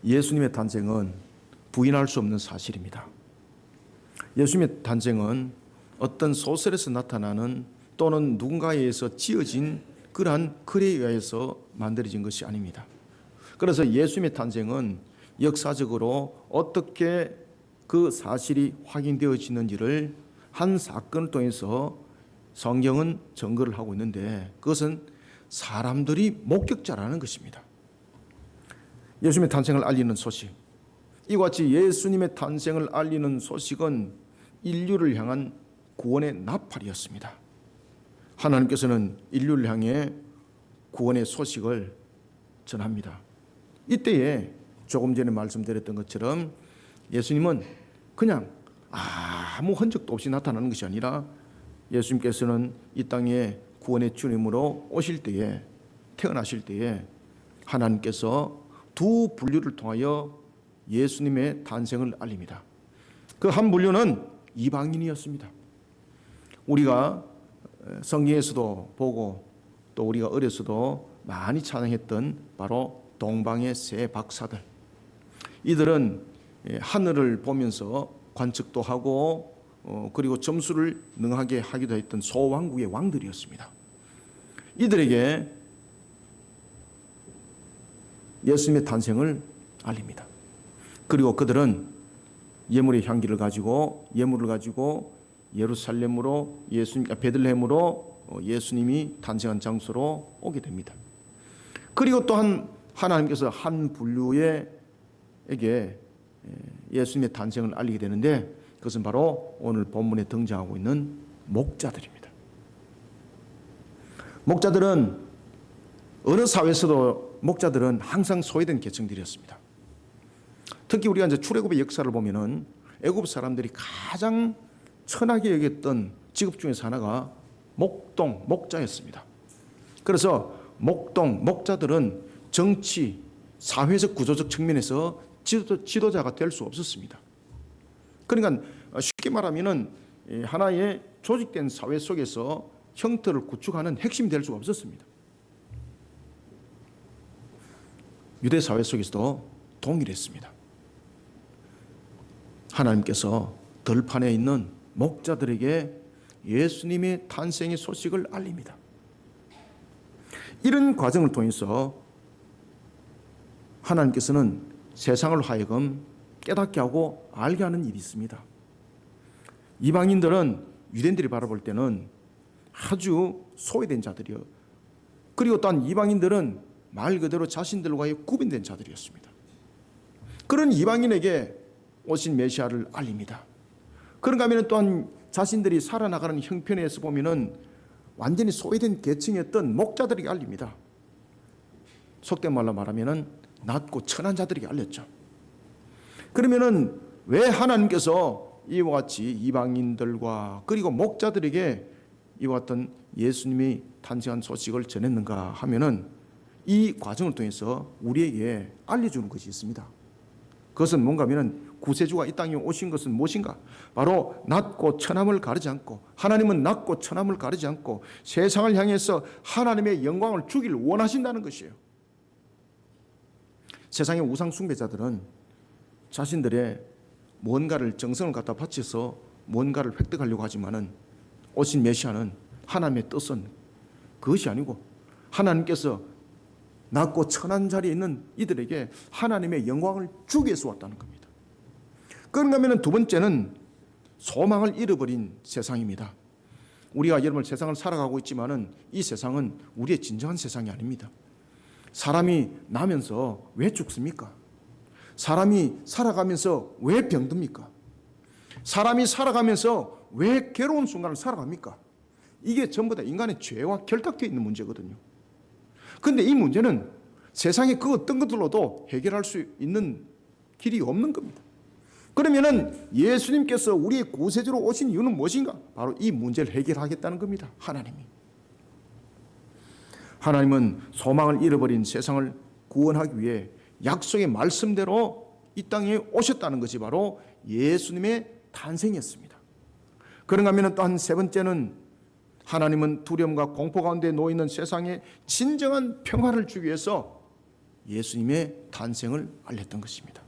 예수님의 탄생은 부인할 수 없는 사실입니다. 예수님의 탄생은 어떤 소설에서 나타나는 또는 누군가에 의해서 지어진 그러한 글에 의해서 만들어진 것이 아닙니다. 그래서 예수님의 탄생은 역사적으로 어떻게 그 사실이 확인되어지는지를 한 사건을 통해서 성경은 증거를 하고 있는데, 그것은 사람들이 목격자라는 것입니다. 예수님의 탄생을 알리는 소식, 이와 같이 예수님의 탄생을 알리는 소식은 인류를 향한 구원의 나팔이었습니다. 하나님께서는 인류를 향해 구원의 소식을 전합니다. 이때에 조금 전에 말씀드렸던 것처럼 예수님은 그냥 아무 흔적도 없이 나타나는 것이 아니라, 예수님께서는 이 땅에 구원의 주님으로 오실 때에, 태어나실 때에 하나님께서 두 분류를 통하여 예수님의 탄생을 알립니다. 그 한 분류는 이방인이었습니다. 우리가 성경에서도 보고 또 우리가 어려서도 많이 찬양했던 바로 동방의 세 박사들, 이들은 하늘을 보면서 관측도 하고 그리고 점수를 능하게 하기도 했던 소왕국의 왕들이었습니다. 이들에게 예수님의 탄생을 알립니다. 그리고 그들은 예물의 향기를 가지고, 예물을 가지고 예루살렘으로, 베들레헴으로 예수님이 탄생한 장소로 오게 됩니다. 그리고 또한 하나님께서 한 분류에게 예수님의 탄생을 알리게 되는데, 그것은 바로 오늘 본문에 등장하고 있는 목자들입니다. 목자들은 어느 사회에서도 목자들은 항상 소외된 계층들이었습니다. 특히 우리가 이제 출애굽의 역사를 보면은 애굽 사람들이 가장 천하게 여겼던 직업 중에서 하나가 목자였습니다. 그래서 목자들은 정치, 사회적 구조적 측면에서 지도자가 될 수 없었습니다. 그러니까 쉽게 말하면은 하나의 조직된 사회 속에서 형태를 구축하는 핵심이 될 수가 없었습니다. 유대 사회 속에서도 동일했습니다. 하나님께서 들판에 있는 목자들에게 예수님의 탄생의 소식을 알립니다. 이런 과정을 통해서 하나님께서는 세상을 하여금 깨닫게 하고 알게 하는 일이 있습니다. 이방인들은 유대인들이 바라볼 때는 아주 소외된 자들이요, 그리고 또한 이방인들은 말 그대로 자신들과의 구분된 자들이었습니다. 그런 이방인에게 오신 메시아를 알립니다. 그런가 하면 또한 자신들이 살아나가는 형편에서 보면은 완전히 소외된 계층이었던 목자들에게 알립니다. 속된 말로 말하면은 낮고 천한 자들에게 알렸죠. 그러면은 왜 하나님께서 이와 같이 이방인들과 그리고 목자들에게 이와 같은 예수님이 탄생한 소식을 전했는가 하면은, 이 과정을 통해서 우리에게 알려주는 것이 있습니다. 그것은 뭔가 하면은 구세주가 이 땅에 오신 것은 무엇인가? 바로 낮고 천함을 가리지 않고, 하나님은 낮고 천함을 가리지 않고 세상을 향해서 하나님의 영광을 주기를 원하신다는 것이에요. 세상의 우상 숭배자들은 자신들의 뭔가를 정성을 갖다 바쳐서 뭔가를 획득하려고 하지만은, 오신 메시아는 하나님의 뜻은 그것이 아니고 하나님께서 낮고 천한 자리에 있는 이들에게 하나님의 영광을 주기 위해서 왔다는 겁니다. 그런가 하면 두 번째는 소망을 잃어버린 세상입니다. 우리가 여러분 세상을 살아가고 있지만은 이 세상은 우리의 진정한 세상이 아닙니다. 사람이 나면서 왜 죽습니까? 사람이 살아가면서 왜 병듭니까? 사람이 살아가면서 왜 괴로운 순간을 살아갑니까? 이게 전부 다 인간의 죄와 결탁되어 있는 문제거든요. 그런데 이 문제는 세상의 그 어떤 것들로도 해결할 수 있는 길이 없는 겁니다. 그러면은 예수님께서 우리의 구세주로 오신 이유는 무엇인가? 바로 이 문제를 해결하겠다는 겁니다. 하나님은 소망을 잃어버린 세상을 구원하기 위해 약속의 말씀대로 이 땅에 오셨다는 것이 바로 예수님의 탄생이었습니다. 그런가 하면 또 한 세 번째는, 하나님은 두려움과 공포 가운데 놓여있는 세상에 진정한 평화를 주기 위해서 예수님의 탄생을 알렸던 것입니다.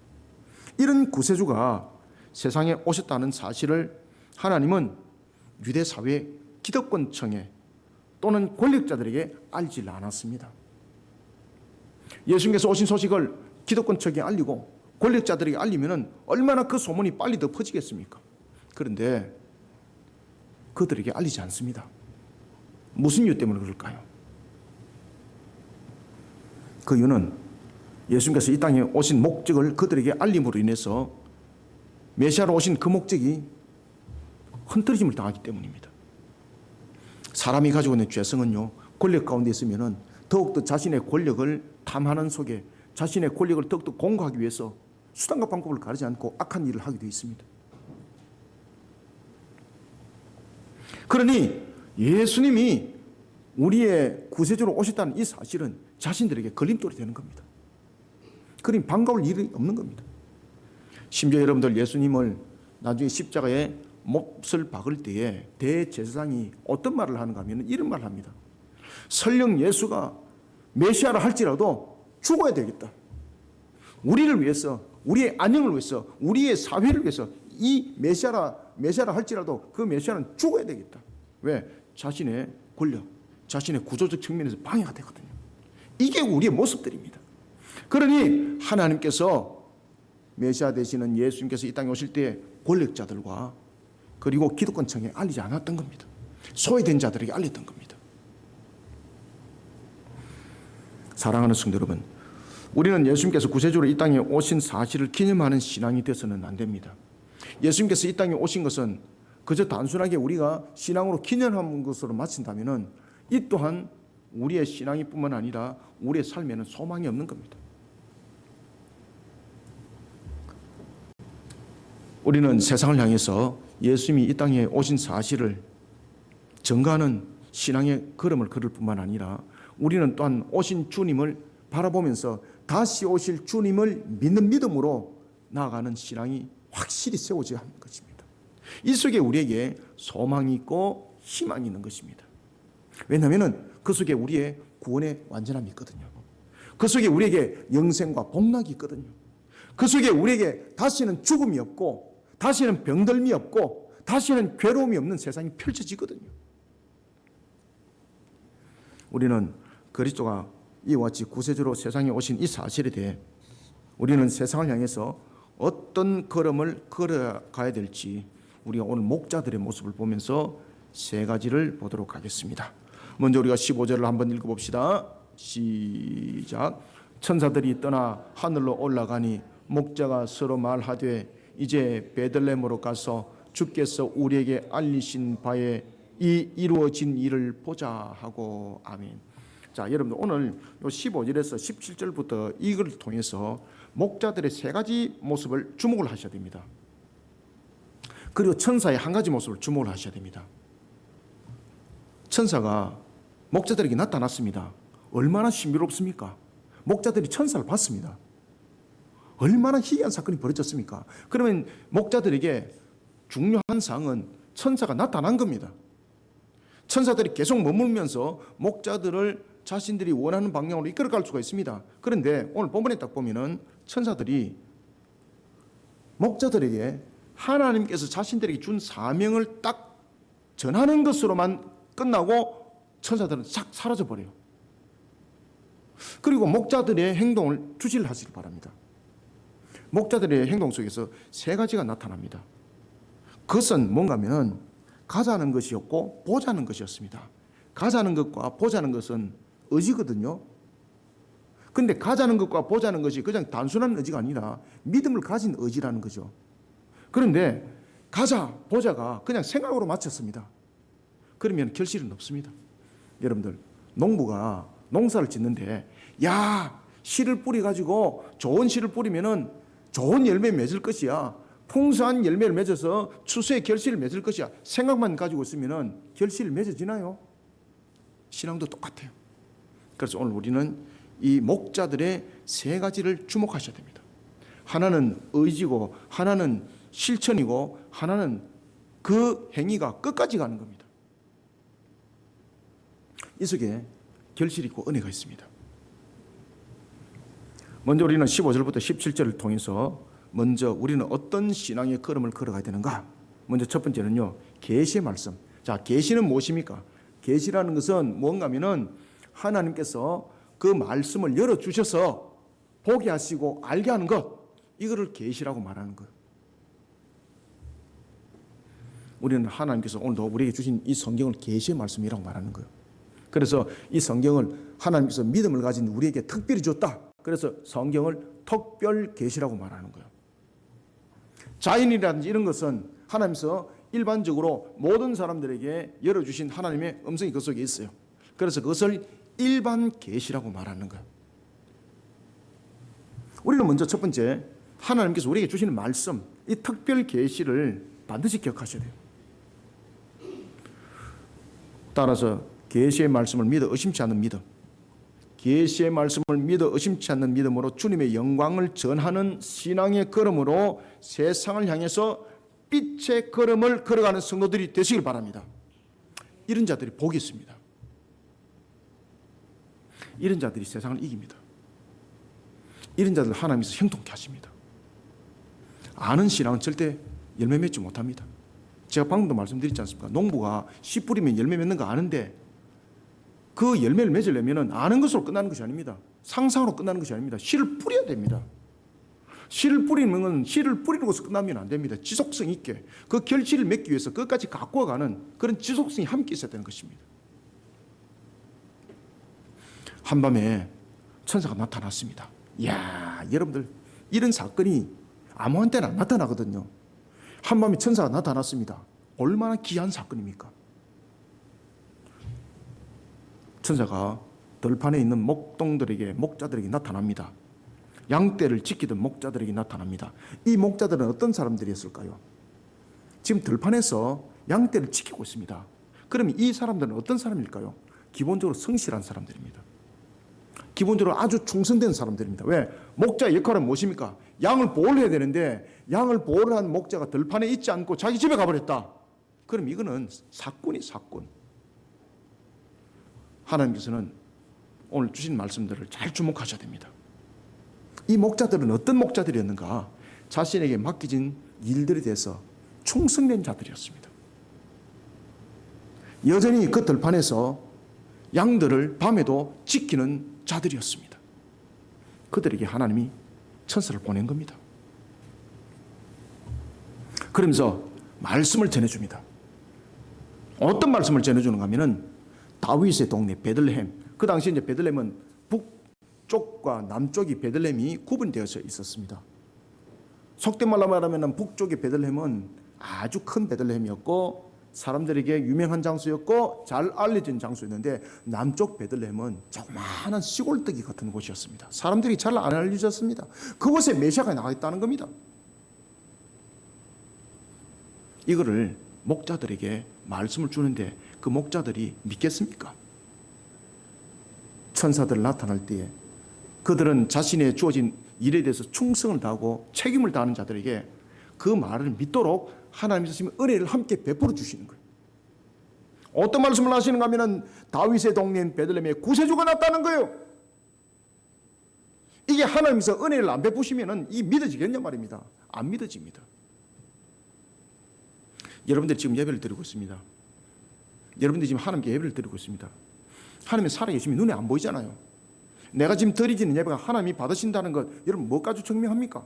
이런 구세주가 세상에 오셨다는 사실을 하나님은 유대 사회 기득권층에 또는 권력자들에게 알지 않았습니다. 예수님께서 오신 소식을 기득권층에 알리고 권력자들에게 알리면 얼마나 그 소문이 빨리 더 퍼지겠습니까? 그런데 그들에게 알리지 않습니다. 무슨 이유 때문에 그럴까요? 그 이유는 예수님께서 이 땅에 오신 목적을 그들에게 알림으로 인해서 메시아로 오신 그 목적이 흔들림을 당하기 때문입니다. 사람이 가지고 있는 죄성은요, 권력 가운데 있으면 더욱더 자신의 권력을 탐하는 속에 자신의 권력을 더욱더 공고하기 위해서 수단과 방법을 가리지 않고 악한 일을 하게 되어 있습니다. 그러니 예수님이 우리의 구세주로 오셨다는 이 사실은 자신들에게 걸림돌이 되는 겁니다. 그러니 반가울 일이 없는 겁니다. 심지어 여러분들 예수님을 나중에 십자가에 못을 박을 때에 대제사장이 어떤 말을 하는가 하면 이런 말을 합니다. 설령 예수가 메시아라 할지라도 죽어야 되겠다. 우리를 위해서, 우리의 안녕을 위해서, 우리의 사회를 위해서 이 메시아라 할지라도 그 메시아는 죽어야 되겠다. 왜? 자신의 권력, 자신의 구조적 측면에서 방해가 되거든요. 이게 우리의 모습들입니다. 그러니 하나님께서 메시아 되시는 예수님께서 이 땅에 오실 때 권력자들과 그리고 기득권층에 알리지 않았던 겁니다. 소외된 자들에게 알렸던 겁니다. 사랑하는 성도 여러분, 우리는 예수님께서 구세주로 이 땅에 오신 사실을 기념하는 신앙이 되어서는 안 됩니다. 예수님께서 이 땅에 오신 것은 그저 단순하게 우리가 신앙으로 기념하는 것으로 마친다면 이 또한 우리의 신앙이 뿐만 아니라 우리의 삶에는 소망이 없는 겁니다. 우리는 세상을 향해서 예수님이 이 땅에 오신 사실을 증거하는 신앙의 걸음을 걸을 뿐만 아니라 우리는 또한 오신 주님을 바라보면서 다시 오실 주님을 믿는 믿음으로 나아가는 신앙이 확실히 세워져야 하는 것입니다. 이 속에 우리에게 소망이 있고 희망이 있는 것입니다. 왜냐하면 그 속에 우리의 구원의 완전함이 있거든요. 그 속에 우리에게 영생과 복락이 있거든요. 그 속에 우리에게 다시는 죽음이 없고 다시는 병들미 없고 다시는 괴로움이 없는 세상이 펼쳐지거든요. 우리는 그리스도가 이와 같이 구세주로 세상에 오신 이 사실에 대해 우리는 세상을 향해서 어떤 걸음을 걸어가야 될지 우리가 오늘 목자들의 모습을 보면서 세 가지를 보도록 하겠습니다. 먼저 우리가 15절을 한번 읽어봅시다. 시작. 천사들이 떠나 하늘로 올라가니 목자가 서로 말하되 이제 베들레헴으로 가서 주께서 우리에게 알리신 바에 이 이루어진 일을 보자 하고 아멘. 자, 여러분들 오늘 요 15절에서 17절부터 이걸 통해서 목자들의 세 가지 모습을 주목을 하셔야 됩니다. 그리고 천사의 한 가지 모습을 주목을 하셔야 됩니다. 천사가 목자들에게 나타났습니다. 얼마나 신비롭습니까? 목자들이 천사를 봤습니다. 얼마나 희귀한 사건이 벌어졌습니까? 그러면 목자들에게 중요한 사항은 천사가 나타난 겁니다. 천사들이 계속 머물면서 목자들을 자신들이 원하는 방향으로 이끌어갈 수가 있습니다. 그런데 오늘 본문에 딱 보면은 천사들이 목자들에게 하나님께서 자신들에게 준 사명을 딱 전하는 것으로만 끝나고 천사들은 싹 사라져버려요. 그리고 목자들의 행동을 주시하시기 바랍니다. 목자들의 행동 속에서 세 가지가 나타납니다. 그것은 뭔가 하면 가자는 것이었고 보자는 것이었습니다. 가자는 것과 보자는 것은 의지거든요. 그런데 가자는 것과 보자는 것이 그냥 단순한 의지가 아니라 믿음을 가진 의지라는 거죠. 그런데 가자, 보자가 그냥 생각으로 마쳤습니다. 그러면 결실은 없습니다. 여러분들, 농부가 농사를 짓는데 야, 씨를 뿌려가지고 좋은 씨를 뿌리면은 좋은 열매 맺을 것이야. 풍성한 열매를 맺어서 추수의 결실을 맺을 것이야. 생각만 가지고 있으면은 결실을 맺어지나요? 신앙도 똑같아요. 그래서 오늘 우리는 이 목자들의 세 가지를 주목하셔야 됩니다. 하나는 의지고, 하나는 실천이고, 하나는 그 행위가 끝까지 가는 겁니다. 이 속에 결실이 있고 은혜가 있습니다. 먼저 우리는 15절부터 17절을 통해서 먼저 우리는 어떤 신앙의 걸음을 걸어가야 되는가? 먼저 첫 번째는요, 계시의 말씀. 자, 계시는 무엇입니까? 계시라는 것은 뭔가 하면은 하나님께서 그 말씀을 열어주셔서 보게 하시고 알게 하는 것, 이거를 계시라고 말하는 거예요. 우리는 하나님께서 오늘도 우리에게 주신 이 성경을 계시의 말씀이라고 말하는 거예요. 그래서 이 성경을 하나님께서 믿음을 가진 우리에게 특별히 줬다. 그래서 성경을 특별 계시라고 말하는 거예요. 자연이라든지 이런 것은 하나님께서 일반적으로 모든 사람들에게 열어주신 하나님의 음성이 그 속에 있어요. 그래서 그것을 일반 계시라고 말하는 거예요. 우리는 먼저 첫 번째, 하나님께서 우리에게 주시는 말씀, 이 특별 계시를 반드시 기억하셔야 돼요. 따라서 계시의 말씀을 믿어 의심치 않는 믿음, 계시의 말씀을 믿어 의심치 않는 믿음으로 주님의 영광을 전하는 신앙의 걸음으로 세상을 향해서 빛의 걸음을 걸어가는 성도들이 되시길 바랍니다. 이런 자들이 복이 있습니다. 이런 자들이 세상을 이깁니다. 이런 자들 하나님께서 형통케 하십니다. 아는 신앙은 절대 열매 맺지 못합니다. 제가 방금도 말씀드렸지 않습니까? 농부가 씨 뿌리면 열매 맺는 거 아는데 그 열매를 맺으려면 아는 것으로 끝나는 것이 아닙니다. 상상으로 끝나는 것이 아닙니다. 씨를 뿌려야 됩니다. 씨를 뿌리는 건 씨를 뿌리는 것으로 끝나면 안 됩니다. 지속성 있게 그 결실을 맺기 위해서 끝까지 갖고 가는 그런 지속성이 함께 있어야 되는 것입니다. 한밤에 천사가 나타났습니다. 이야, 여러분들, 이런 사건이 아무한테나 안 나타나거든요. 한밤에 천사가 나타났습니다. 얼마나 귀한 사건입니까? 천사가 들판에 있는 목자들에게 나타납니다. 양떼를 지키던 목자들에게 나타납니다. 이 목자들은 어떤 사람들이었을까요? 지금 들판에서 양떼를 지키고 있습니다. 그러면 이 사람들은 어떤 사람일까요? 기본적으로 성실한 사람들입니다. 기본적으로 아주 충성된 사람들입니다. 왜? 목자의 역할은 무엇입니까? 양을 보호를 해야 되는데 양을 보호를 한 목자가 들판에 있지 않고 자기 집에 가버렸다. 그럼 이거는 사건. 하나님께서는 오늘 주신 말씀들을 잘 주목하셔야 됩니다. 이 목자들은 어떤 목자들이었는가? 자신에게 맡겨진 일들에 대해서 충성된 자들이었습니다. 여전히 그 들판에서 양들을 밤에도 지키는 자들이었습니다. 그들에게 하나님이 천사를 보낸 겁니다. 그러면서 말씀을 전해줍니다. 어떤 말씀을 전해주는가 하면은 다윗의 동네 베들레헴, 그 당시 이제 베들레헴은 북쪽과 남쪽이 베들레헴이 구분되어져 있었습니다. 속된 말로 말하면 북쪽의 베들레헴은 아주 큰 베들레헴이었고 사람들에게 유명한 장소였고 잘 알려진 장소였는데 남쪽 베들레헴은 조그마한 시골뜨기 같은 곳이었습니다. 사람들이 잘 안 알려졌습니다. 그곳에 메시아가 나와 있다는 겁니다. 이거를 목자들에게 말씀을 주는데 그 목자들이 믿겠습니까? 천사들 나타날 때에 그들은 자신의 주어진 일에 대해서 충성을 다하고 책임을 다하는 자들에게 그 말을 믿도록 하나님께서 은혜를 함께 베풀어 주시는 거예요. 어떤 말씀을 하시는가 하면 다윗의 동네인 베들레헴에 구세주가 났다는 거예요. 이게 하나님께서 은혜를 안 베푸시면 이 믿어지겠냐 말입니다. 안 믿어집니다. 여러분들이 지금 예배를 드리고 있습니다. 여러분들이 지금 하나님께 예배를 드리고 있습니다. 하나님이 살아계시면 눈에 안 보이잖아요. 내가 지금 드리지는 예배가 하나님이 받으신다는 것 여러분 뭐까지 증명합니까?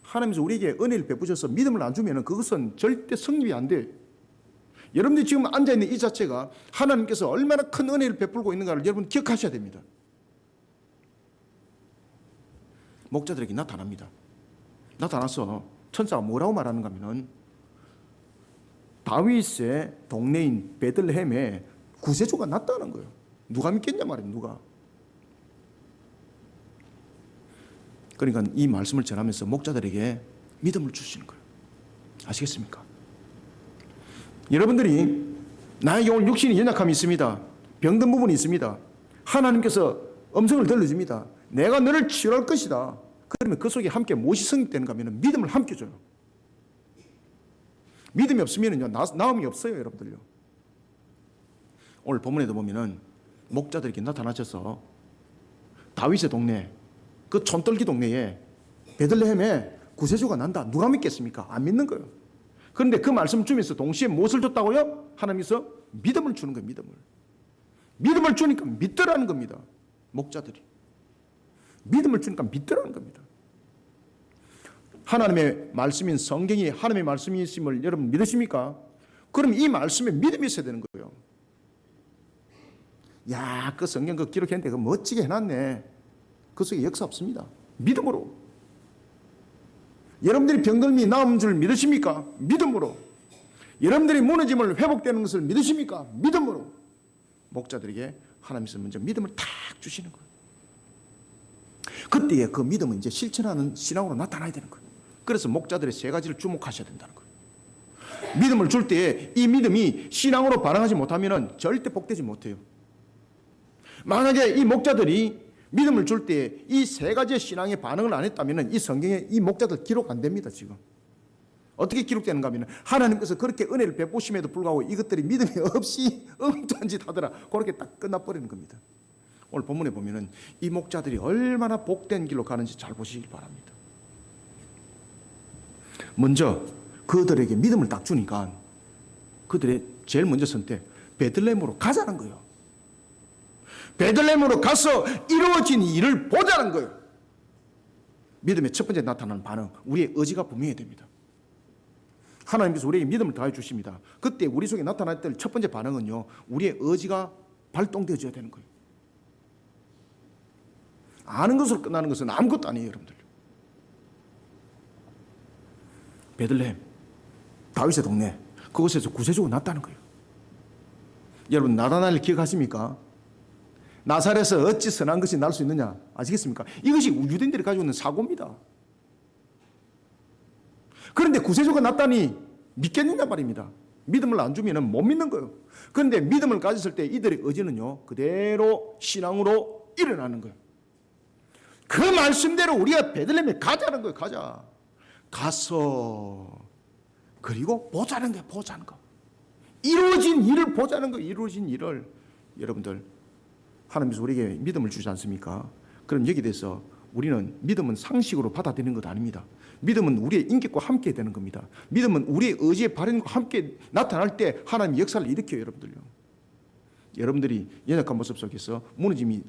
하나님께서 우리에게 은혜를 베푸셔서 믿음을 안 주면 그것은 절대 성립이 안 돼요. 여러분들이 지금 앉아있는 이 자체가 하나님께서 얼마나 큰 은혜를 베풀고 있는가를 여러분 기억하셔야 됩니다. 목자들에게 나타납니다. 나타나서 천사가 뭐라고 말하는가 하면 다윗의 동네인 베들레헴에 구세주가 났다는 거예요. 누가 믿겠냐 말이에요. 누가. 그러니까 이 말씀을 전하면서 목자들에게 믿음을 주시는 거예요. 아시겠습니까? 여러분들이 나에게 오늘 육신이 연약함이 있습니다. 병든 부분이 있습니다. 하나님께서 음성을 들려줍니다. 내가 너를 치유할 것이다. 그러면 그 속에 함께 무엇이 성립되는가 하면 믿음을 함께 줘요. 믿음이 없으면요 나음이 없어요, 여러분들요. 오늘 본문에도 보면은 목자들에게 나타나셔서 다윗의 동네 그 촌떨기 동네에 베들레헴에 구세주가 난다. 누가 믿겠습니까? 안 믿는 거예요. 그런데 그 말씀 주면서 동시에 무엇을 줬다고요? 하나님께서 믿음을 주는 거예요. 믿음을 주니까 믿더라는 겁니다. 목자들이 믿음을 주니까 믿더라는 겁니다. 하나님의 말씀인 성경이 하나님의 말씀이심을 여러분 믿으십니까? 그럼 이 말씀에 믿음이 있어야 되는 거예요. 야, 그 성경 그 기록했는데 그 멋지게 해놨네. 그 속에 역사 없습니다. 믿음으로. 여러분들이 병들미 나은 줄 믿으십니까? 믿음으로. 여러분들이 무너짐을 회복되는 것을 믿으십니까? 믿음으로. 목자들에게 하나님께서 먼저 믿음을 탁 주시는 거예요. 그때에 그 믿음은 이제 실천하는 신앙으로 나타나야 되는 거예요. 그래서 목자들의 세 가지를 주목하셔야 된다는 거예요. 믿음을 줄 때에 이 믿음이 신앙으로 반응하지 못하면 절대 복되지 못해요. 만약에 이 목자들이 믿음을 줄 때 이 세 가지의 신앙에 반응을 안 했다면 이 성경에 이 목자들 기록 안 됩니다. 지금 어떻게 기록되는가 하면 하나님께서 그렇게 은혜를 베푸심에도 불구하고 이것들이 믿음이 없이 엉뚱한 짓 하더라. 그렇게 딱 끝나버리는 겁니다. 오늘 본문에 보면은 이 목자들이 얼마나 복된 길로 가는지 잘 보시길 바랍니다. 먼저 그들에게 믿음을 딱 주니까 그들의 제일 먼저 선택 베들레헴으로 가자는 거예요. 베들레헴으로 가서 이루어진 일을 보자는 거예요. 믿음의 첫 번째 나타나는 반응, 우리의 의지가 분명해야 됩니다. 하나님께서 우리에게 믿음을 더해 주십니다. 그때 우리 속에 나타날 때 첫 번째 반응은요, 우리의 의지가 발동되어져야 되는 거예요. 아는 것으로 끝나는 것은 아무것도 아니에요, 여러분들. 베들레헴, 다윗의 동네, 그곳에서 구세주가 났다는 거예요. 여러분, 나다나엘 기억하십니까? 나사렛에서 어찌 선한 것이 날 수 있느냐 아시겠습니까? 이것이 유대인들이 가지고 있는 사고입니다. 그런데 구세주가 났다니 믿겠느냐 말입니다. 믿음을 안 주면 못 믿는 거예요. 그런데 믿음을 가졌을 때 이들의 의지는요, 그대로 신앙으로 일어나는 거예요. 그 말씀대로 우리가 베들레헴에 가자는 거예요. 가서 그리고 보자는 거예요. 보자는 거. 이루어진 일을 보자는 거예요. 이루어진 일을. 여러분들, 하나님께서 우리에게 믿음을 주지 않습니까? 그럼 여기에 대해서 우리는 믿음은 상식으로 받아들이는 것 아닙니다. 믿음은 우리의 인격과 함께 되는 겁니다. 믿음은 우리의 의지의 발현과 함께 나타날 때 하나님의 역사를 일으켜요. 여러분들요. 여러분들이 연약한 모습 속에서 무너짐이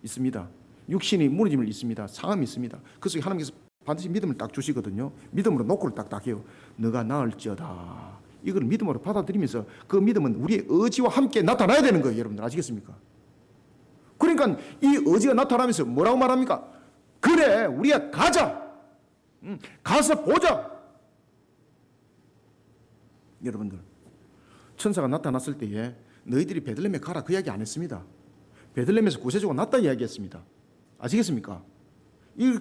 있습니다. 육신이 무너짐을 있습니다. 상함이 있습니다. 그 속에 하나님께서 반드시 믿음을 딱 주시거든요. 믿음으로 노크를 딱딱 해요. 너가 나을지어다. 이걸 믿음으로 받아들이면서 그 믿음은 우리의 의지와 함께 나타나야 되는 거예요. 여러분들 아시겠습니까? 그러니까 이 의지가 나타나면서 뭐라고 말합니까? 그래, 우리가 가자. 가서 보자. 여러분들, 천사가 나타났을 때에 너희들이 베들레헴에 가라 그 이야기 안 했습니다. 베들레헴에서 구세주가 났다 이야기했습니다. 아시겠습니까?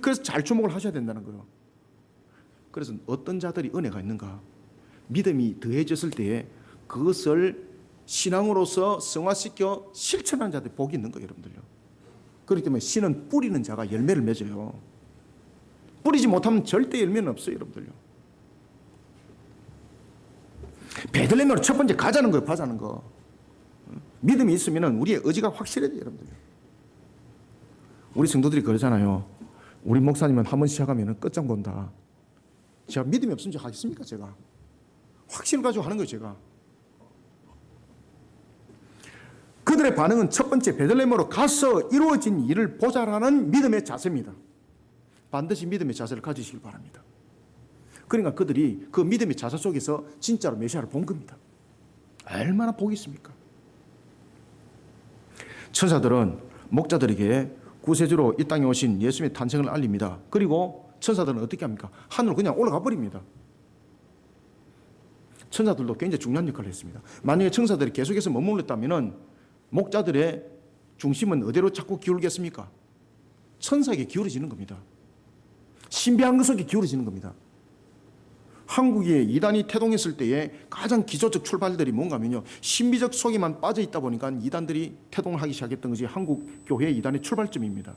그래서 잘 주목을 하셔야 된다는 거예요. 그래서 어떤 자들이 은혜가 있는가? 믿음이 더해졌을 때에 그것을 신앙으로서 성화시켜 실천하는 자들이 복이 있는 거예요, 여러분들요. 그렇기 때문에 씨는 뿌리는 자가 열매를 맺어요. 뿌리지 못하면 절대 열매는 없어요, 여러분들요. 베들레헴으로 첫 번째 가자는 거예요, 가자는 거. 믿음이 있으면 우리의 의지가 확실해져요, 여러분들요. 우리 성도들이 그러잖아요. 우리 목사님은 한 번 시작하면 끝장 본다. 제가 믿음이 없으면 제가 하겠습니까, 제가? 확신을 가지고 하는 거예요, 제가. 그들의 반응은 첫 번째 베들레헴으로 가서 이루어진 일을 보자라는 믿음의 자세입니다. 반드시 믿음의 자세를 가지시길 바랍니다. 그러니까 그들이 그 믿음의 자세 속에서 진짜로 메시아를 본 겁니다. 얼마나 복이 있습니까? 천사들은 목자들에게 구세주로 이 땅에 오신 예수님의 탄생을 알립니다. 그리고 천사들은 어떻게 합니까? 하늘로 그냥 올라가 버립니다. 천사들도 굉장히 중요한 역할을 했습니다. 만약에 천사들이 계속해서 머물렀다면 목자들의 중심은 어디로 자꾸 기울겠습니까? 천사에게 기울어지는 겁니다. 신비한 것 속에 기울어지는 겁니다. 한국에 이단이 태동했을 때에 가장 기초적 출발들이 뭔가 하면요, 신비적 속에만 빠져 있다 보니까 이단들이 태동을 하기 시작했던 것이 한국 교회의 이단의 출발점입니다.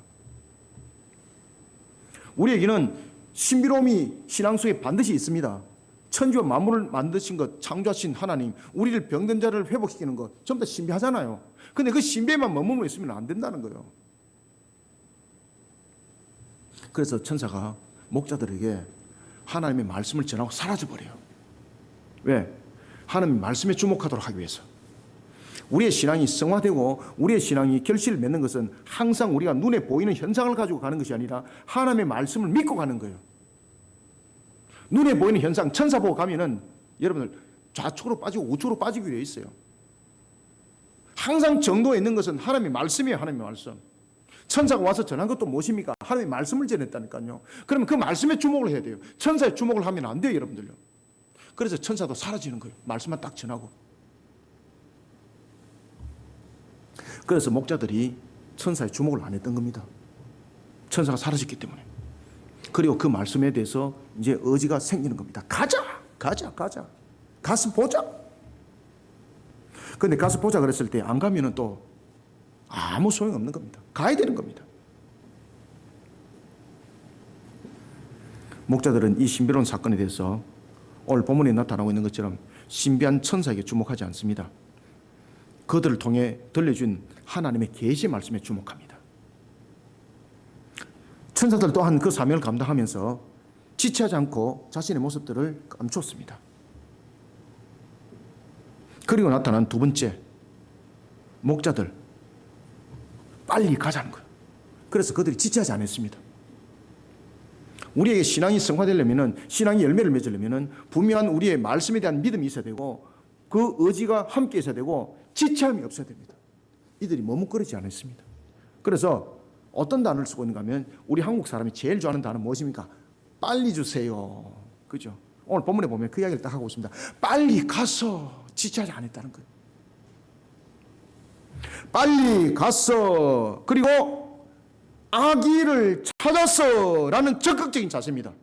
우리에게는 신비로움이 신앙 속에 반드시 있습니다. 천지와 만물을 만드신 것, 창조하신 하나님, 우리를 병든 자를 회복시키는 것, 전부 다 신비하잖아요. 근데 그 신비에만 머물러 있으면 안 된다는 거예요. 그래서 천사가 목자들에게 하나님의 말씀을 전하고 사라져버려요. 왜? 하나님의 말씀에 주목하도록 하기 위해서. 우리의 신앙이 성화되고 우리의 신앙이 결실을 맺는 것은 항상 우리가 눈에 보이는 현상을 가지고 가는 것이 아니라 하나님의 말씀을 믿고 가는 거예요. 눈에 보이는 현상, 천사 보고 가면은 여러분들 좌측으로 빠지고 우측으로 빠지게 되어 있어요. 항상 정도에 있는 것은 하나님의 말씀이에요. 하나님의 말씀. 천사가 와서 전한 것도 무엇입니까? 하나님의 말씀을 전했다니까요. 그러면 그 말씀에 주목을 해야 돼요. 천사에 주목을 하면 안 돼요, 여러분들요. 그래서 천사도 사라지는 거예요. 말씀만 딱 전하고. 그래서 목자들이 천사에 주목을 안 했던 겁니다. 천사가 사라졌기 때문에. 그리고 그 말씀에 대해서 이제 의지가 생기는 겁니다. 가자! 가서 보자! 그런데 가서 보자 그랬을 때 안 가면은 또 아무 소용없는 겁니다. 가야 되는 겁니다. 목자들은 이 신비로운 사건에 대해서 오늘 본문에 나타나고 있는 것처럼 신비한 천사에게 주목하지 않습니다. 그들을 통해 들려준 하나님의 계시 말씀에 주목합니다. 천사들 또한 그 사명을 감당하면서 지체하지 않고 자신의 모습들을 감추었습니다. 그리고 나타난 두 번째, 목자들 빨리 가자는 거예요. 그래서 그들이 지체하지 않았습니다. 우리에게 신앙이 성화되려면, 신앙이 열매를 맺으려면 분명한 우리의 말씀에 대한 믿음이 있어야 되고 그 의지가 함께 있어야 되고 지체함이 없어야 됩니다. 이들이 머뭇거리지 않았습니다. 그래서 어떤 단어를 쓰고 있는가 하면 우리 한국 사람이 제일 좋아하는 단어는 무엇입니까? 빨리 주세요. 그죠? 오늘 본문에 보면 그 이야기를 딱 하고 있습니다. 빨리 가서 지체하지 않았다는 거예요. 빨리 가서 그리고 아기를 찾았어 라는 적극적인 자세입니다.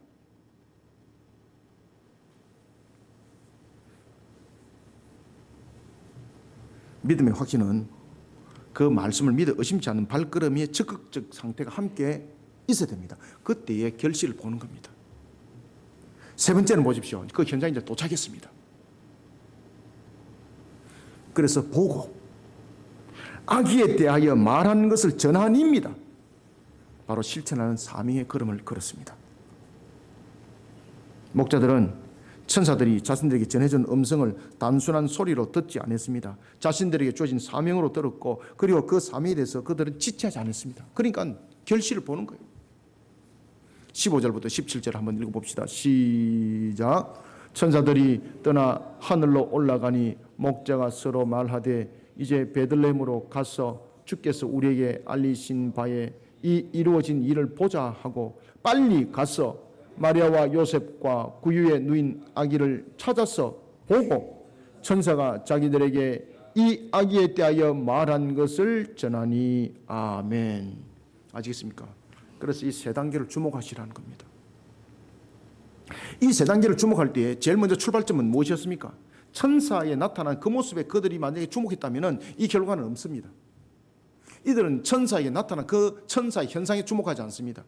믿음의 확신은 그 말씀을 믿어 의심치 않는 발걸음의 적극적 상태가 함께 있어야 됩니다. 그때의 결실을 보는 겁니다. 세 번째는 보십시오. 그 현장에 이제 도착했습니다. 그래서 보고 아기에 대하여 말한 것을 전하니입니다. 바로 실천하는 사명의 걸음을 걸었습니다. 목자들은 천사들이 자신들에게 전해준 음성을 단순한 소리로 듣지 않았습니다. 자신들에게 주어진 사명으로 들었고 그리고 그 사명에 대해서 그들은 지체하지 않았습니다. 그러니까 결실을 보는 거예요. 15절부터 17절 한번 읽어봅시다. 시작. 천사들이 떠나 하늘로 올라가니 목자가 서로 말하되 이제 베들레헴으로 가서 주께서 우리에게 알리신 바에 이 이루어진 일을 보자 하고 빨리 가서 마리아와 요셉과 구유의 누인 아기를 찾아서 보고 천사가 자기들에게 이 아기에 대하여 말한 것을 전하니 아멘. 아시겠습니까? 그래서 이 세 단계를 주목하시라는 겁니다. 이 세 단계를 주목할 때 제일 먼저 출발점은 무엇이었습니까? 천사에 나타난 그 모습에 그들이 만약에 주목했다면 이 결과는 없습니다. 이들은 천사에게 나타난 그 천사의 현상에 주목하지 않습니다.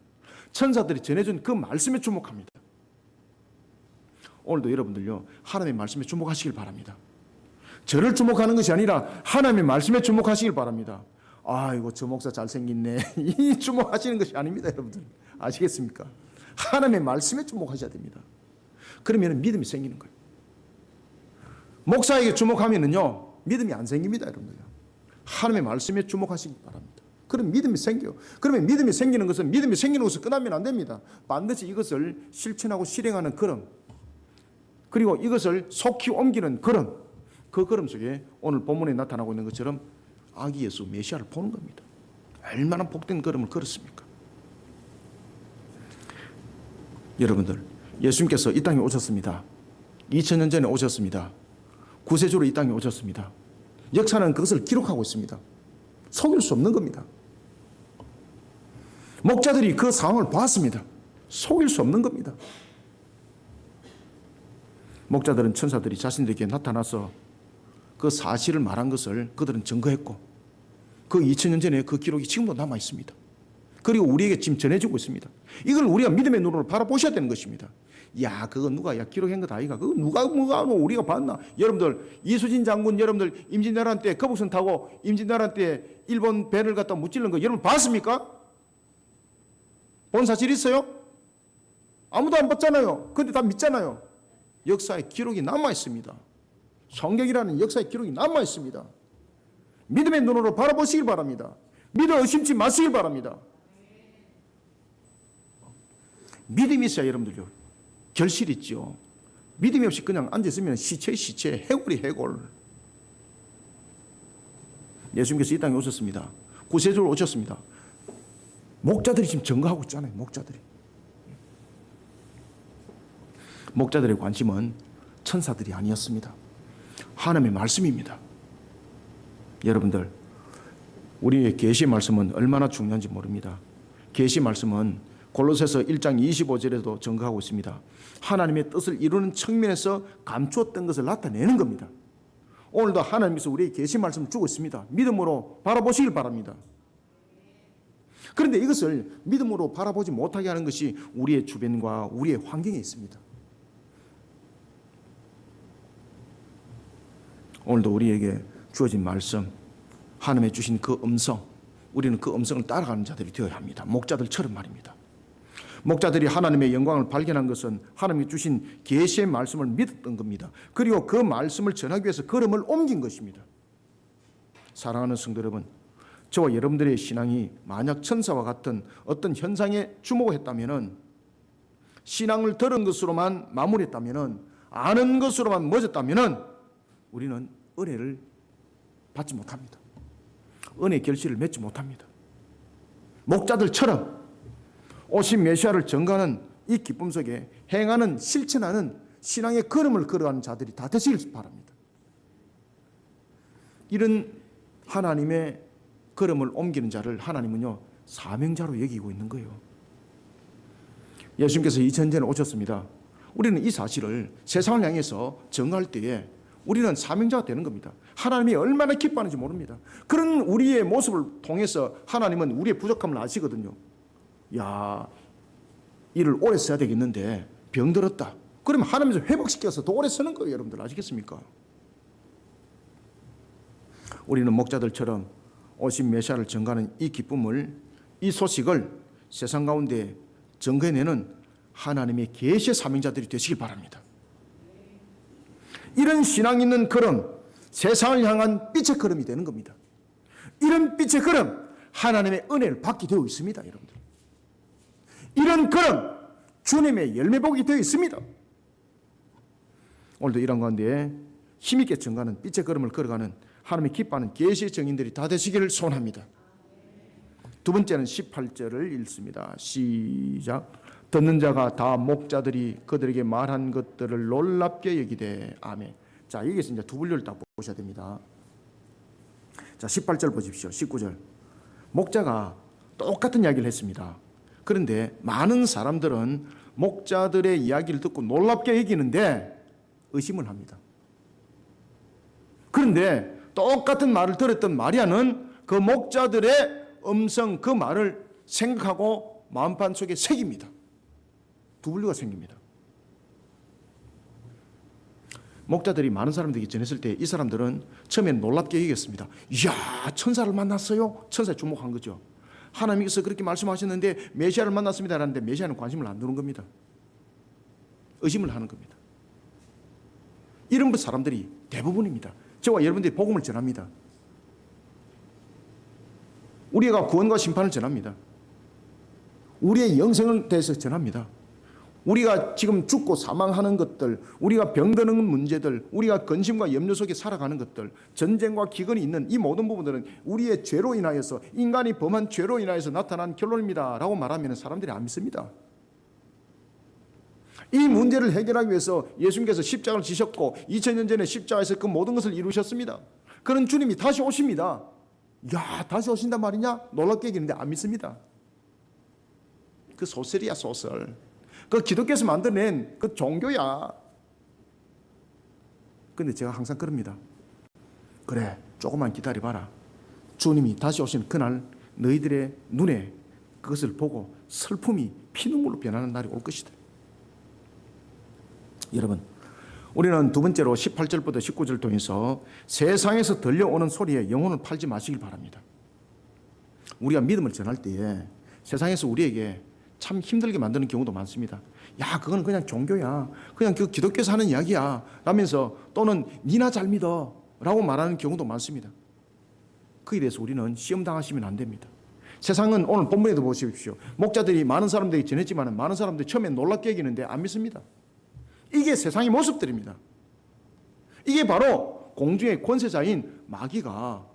천사들이 전해준 그 말씀에 주목합니다. 오늘도 여러분들요 하나님의 말씀에 주목하시길 바랍니다. 저를 주목하는 것이 아니라 하나님의 말씀에 주목하시길 바랍니다. 아이고 저 목사 잘생겼네 이 주목하시는 것이 아닙니다. 여러분들 아시겠습니까? 하나님의 말씀에 주목하셔야 됩니다. 그러면 믿음이 생기는 거예요. 목사에게 주목하면은요 믿음이 안 생깁니다. 여러분들 하나님의 말씀에 주목하시기 바랍니다. 그럼 믿음이 생겨요. 그러면 믿음이 생기는 것은 끝나면 안 됩니다. 반드시 이것을 실천하고 실행하는 걸음, 그리고 이것을 속히 옮기는 걸음, 그 걸음 속에 오늘 본문에 나타나고 있는 것처럼 아기 예수 메시아를 보는 겁니다. 얼마나 복된 걸음을 걸었습니까? 여러분들 예수님께서 이 땅에 오셨습니다. 2000년 전에 오셨습니다. 구세주로 이 땅에 오셨습니다. 역사는 그것을 기록하고 있습니다. 속일 수 없는 겁니다. 목자들이 그 상황을 봤습니다. 속일 수 없는 겁니다. 목자들은 천사들이 자신들에게 나타나서 그 사실을 말한 것을 그들은 증거했고 그 2000년 전에 그 기록이 지금도 남아 있습니다. 그리고 우리에게 지금 전해지고 있습니다. 이걸 우리가 믿음의 눈으로 바라보셔야 되는 것입니다. 야, 그거 누가 기록한 것 아이가? 그거 누가 우리가 봤나? 여러분들 이수진 장군 여러분들 임진왜란 때 거북선 타고 임진왜란 때 일본 배를 갖다 무찔른 거 여러분 봤습니까? 본 사실 있어요? 아무도 안 봤잖아요. 근데 다 믿잖아요. 역사의 기록이 남아 있습니다. 성경이라는 역사의 기록이 남아 있습니다. 믿음의 눈으로 바라보시길 바랍니다. 믿어 의심치 마시길 바랍니다. 믿음이 있어야 여러분들요, 결실 있죠. 믿음이 없이 그냥 앉아있으면 시체, 해골이 해골. 예수님께서 이 땅에 오셨습니다. 구세주로 오셨습니다. 목자들이 지금 증거하고 있잖아요. 목자들의 관심은 천사들이 아니었습니다. 하나님의 말씀입니다. 여러분들, 우리의 계시의 말씀은 얼마나 중요한지 모릅니다. 계시의 말씀은 골로새서 1장 25절에도 증거하고 있습니다. 하나님의 뜻을 이루는 측면에서 감추었던 것을 나타내는 겁니다. 오늘도 하나님께서 우리의 계시 말씀을 주고 있습니다. 믿음으로 바라보시길 바랍니다. 그런데 이것을 믿음으로 바라보지 못하게 하는 것이 우리의 주변과 우리의 환경에 있습니다. 오늘도 우리에게 주어진 말씀, 하나님의 주신 그 음성, 우리는 그 음성을 따라가는 자들이 되어야 합니다. 목자들처럼 말입니다. 목자들이 하나님의 영광을 발견한 것은 하나님이 주신 계시의 말씀을 믿었던 겁니다. 그리고 그 말씀을 전하기 위해서 걸음을 옮긴 것입니다. 사랑하는 성도 여러분, 저와 여러분들의 신앙이 만약 천사와 같은 어떤 현상에 주목했다면, 신앙을 들은 것으로만 마무리했다면, 아는 것으로만 멎었다면 우리는 은혜를 받지 못합니다. 은혜 결실을 맺지 못합니다. 목자들처럼 오신 메시아를 전가하는 이 기쁨 속에 행하는, 실천하는 신앙의 걸음을 걸어가는 자들이 다 되시길 바랍니다. 이런 하나님의 걸음을 옮기는 자를 하나님은요, 사명자로 여기고 있는 거예요. 예수님께서 2000년 전에 오셨습니다. 우리는 이 사실을 세상을 향해서 전가할 때에 우리는 사명자가 되는 겁니다. 하나님이 얼마나 기뻐하는지 모릅니다. 그런 우리의 모습을 통해서 하나님은 우리의 부족함을 아시거든요. 야, 일을 오래 써야 되겠는데 병들었다. 그러면 하나님께서 회복시켜서 더 오래 쓰는 거예요. 여러분들 아시겠습니까? 우리는 목자들처럼 오신 메시아를 전가하는 이 기쁨을, 이 소식을 세상 가운데 전거해내는 하나님의 계시의 사명자들이 되시길 바랍니다. 이런 신앙 있는 걸음, 세상을 향한 빛의 걸음이 되는 겁니다. 이런 빛의 걸음, 하나님의 은혜를 받게 되어 있습니다. 여러분들, 이런 걸음, 주님의 열매복이 되어 있습니다. 오늘도 이런 가운데 힘있게 전가하는 빛의 걸음을 걸어가는 하나님의 기뻐하는 계시의 증인들이 다 되시기를 소원합니다. 두 번째는 18절을 읽습니다. 시작. 듣는 자가 다 목자들이 그들에게 말한 것들을 놀랍게 여기되. 아멘. 자, 여기서 이제 두 분류를 딱 보셔야 됩니다. 자, 18절 보십시오. 19절. 목자가 똑같은 이야기를 했습니다. 그런데 많은 사람들은 목자들의 이야기를 듣고 놀랍게 여기는데 의심을 합니다. 그런데 똑같은 말을 들었던 마리아는 그 목자들의 음성, 그 말을 생각하고 마음판 속에 새깁니다. 두 분류가 생깁니다. 목자들이 많은 사람들에게 전했을 때 이 사람들은 처음엔 놀랍게 여겼습니다. 이야, 천사를 만났어요? 천사에 주목한 거죠. 하나님께서 그렇게 말씀하셨는데 메시아를 만났습니다 라는데 메시아는 관심을 안 두는 겁니다. 의심을 하는 겁니다. 이런 사람들이 대부분입니다. 저와 여러분들이 복음을 전합니다. 우리가 구원과 심판을 전합니다. 우리의 영생에 대해서 전합니다. 우리가 지금 죽고 사망하는 것들, 우리가 병드는 문제들, 우리가 근심과 염려 속에 살아가는 것들, 전쟁과 기근이 있는 이 모든 부분들은 우리의 죄로 인하여서, 인간이 범한 죄로 인하여서 나타난 결론입니다 라고 말하면 사람들이 안 믿습니다. 이 문제를 해결하기 위해서 예수님께서 십자가를 지셨고 2000년 전에 십자가에서 그 모든 것을 이루셨습니다. 그런 주님이 다시 오십니다. 야, 다시 오신단 말이냐? 놀랍게 여기는데 안 믿습니다. 그 소설이야, 소설. 그 기독교에서 만들어낸 그 종교야. 근데 제가 항상 그럽니다. 그래, 조금만 기다려봐라. 주님이 다시 오시는 그날 너희들의 눈에 그것을 보고 슬픔이 피눈물로 변하는 날이 올 것이다. 여러분, 우리는 두 번째로 18절부터 19절을 통해서 세상에서 들려오는 소리에 영혼을 팔지 마시길 바랍니다. 우리가 믿음을 전할 때에 세상에서 우리에게 참 힘들게 만드는 경우도 많습니다. 야, 그건 그냥 종교야. 그냥 그 기독교에서 하는 이야기야. 라면서 또는 니나 잘 믿어. 라고 말하는 경우도 많습니다. 그에 대해서 우리는 시험 당하시면 안 됩니다. 세상은 오늘 본문에도 보십시오. 목자들이 많은 사람들이 전했지만 많은 사람들이 처음에 놀랍게 여기는데 안 믿습니다. 이게 세상의 모습들입니다. 이게 바로 공중의 권세자인 마귀가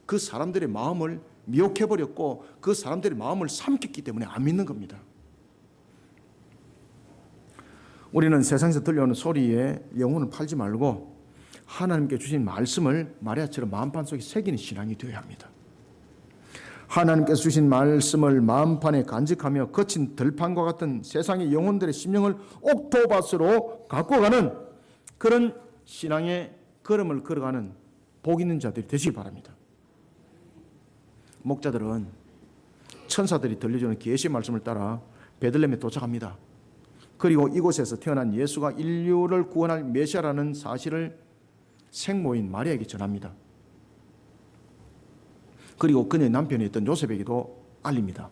그 사람들의 마음을 미혹해버렸고 그 사람들의 마음을 삼켰기 때문에 안 믿는 겁니다. 우리는 세상에서 들려오는 소리에 영혼을 팔지 말고 하나님께 주신 말씀을 마리아처럼 마음판 속에 새기는 신앙이 되어야 합니다. 하나님께서 주신 말씀을 마음판에 간직하며 거친 들판과 같은 세상의 영혼들의 심령을 옥토밭으로 갖고 가는 그런 신앙의 걸음을 걸어가는 복 있는 자들이 되시기 바랍니다. 목자들은 천사들이 들려주는 계시의 말씀을 따라 베들레헴에 도착합니다. 그리고 이곳에서 태어난 예수가 인류를 구원할 메시아라는 사실을 생모인 마리아에게 전합니다. 그리고 그녀의 남편이었던 요셉에게도 알립니다.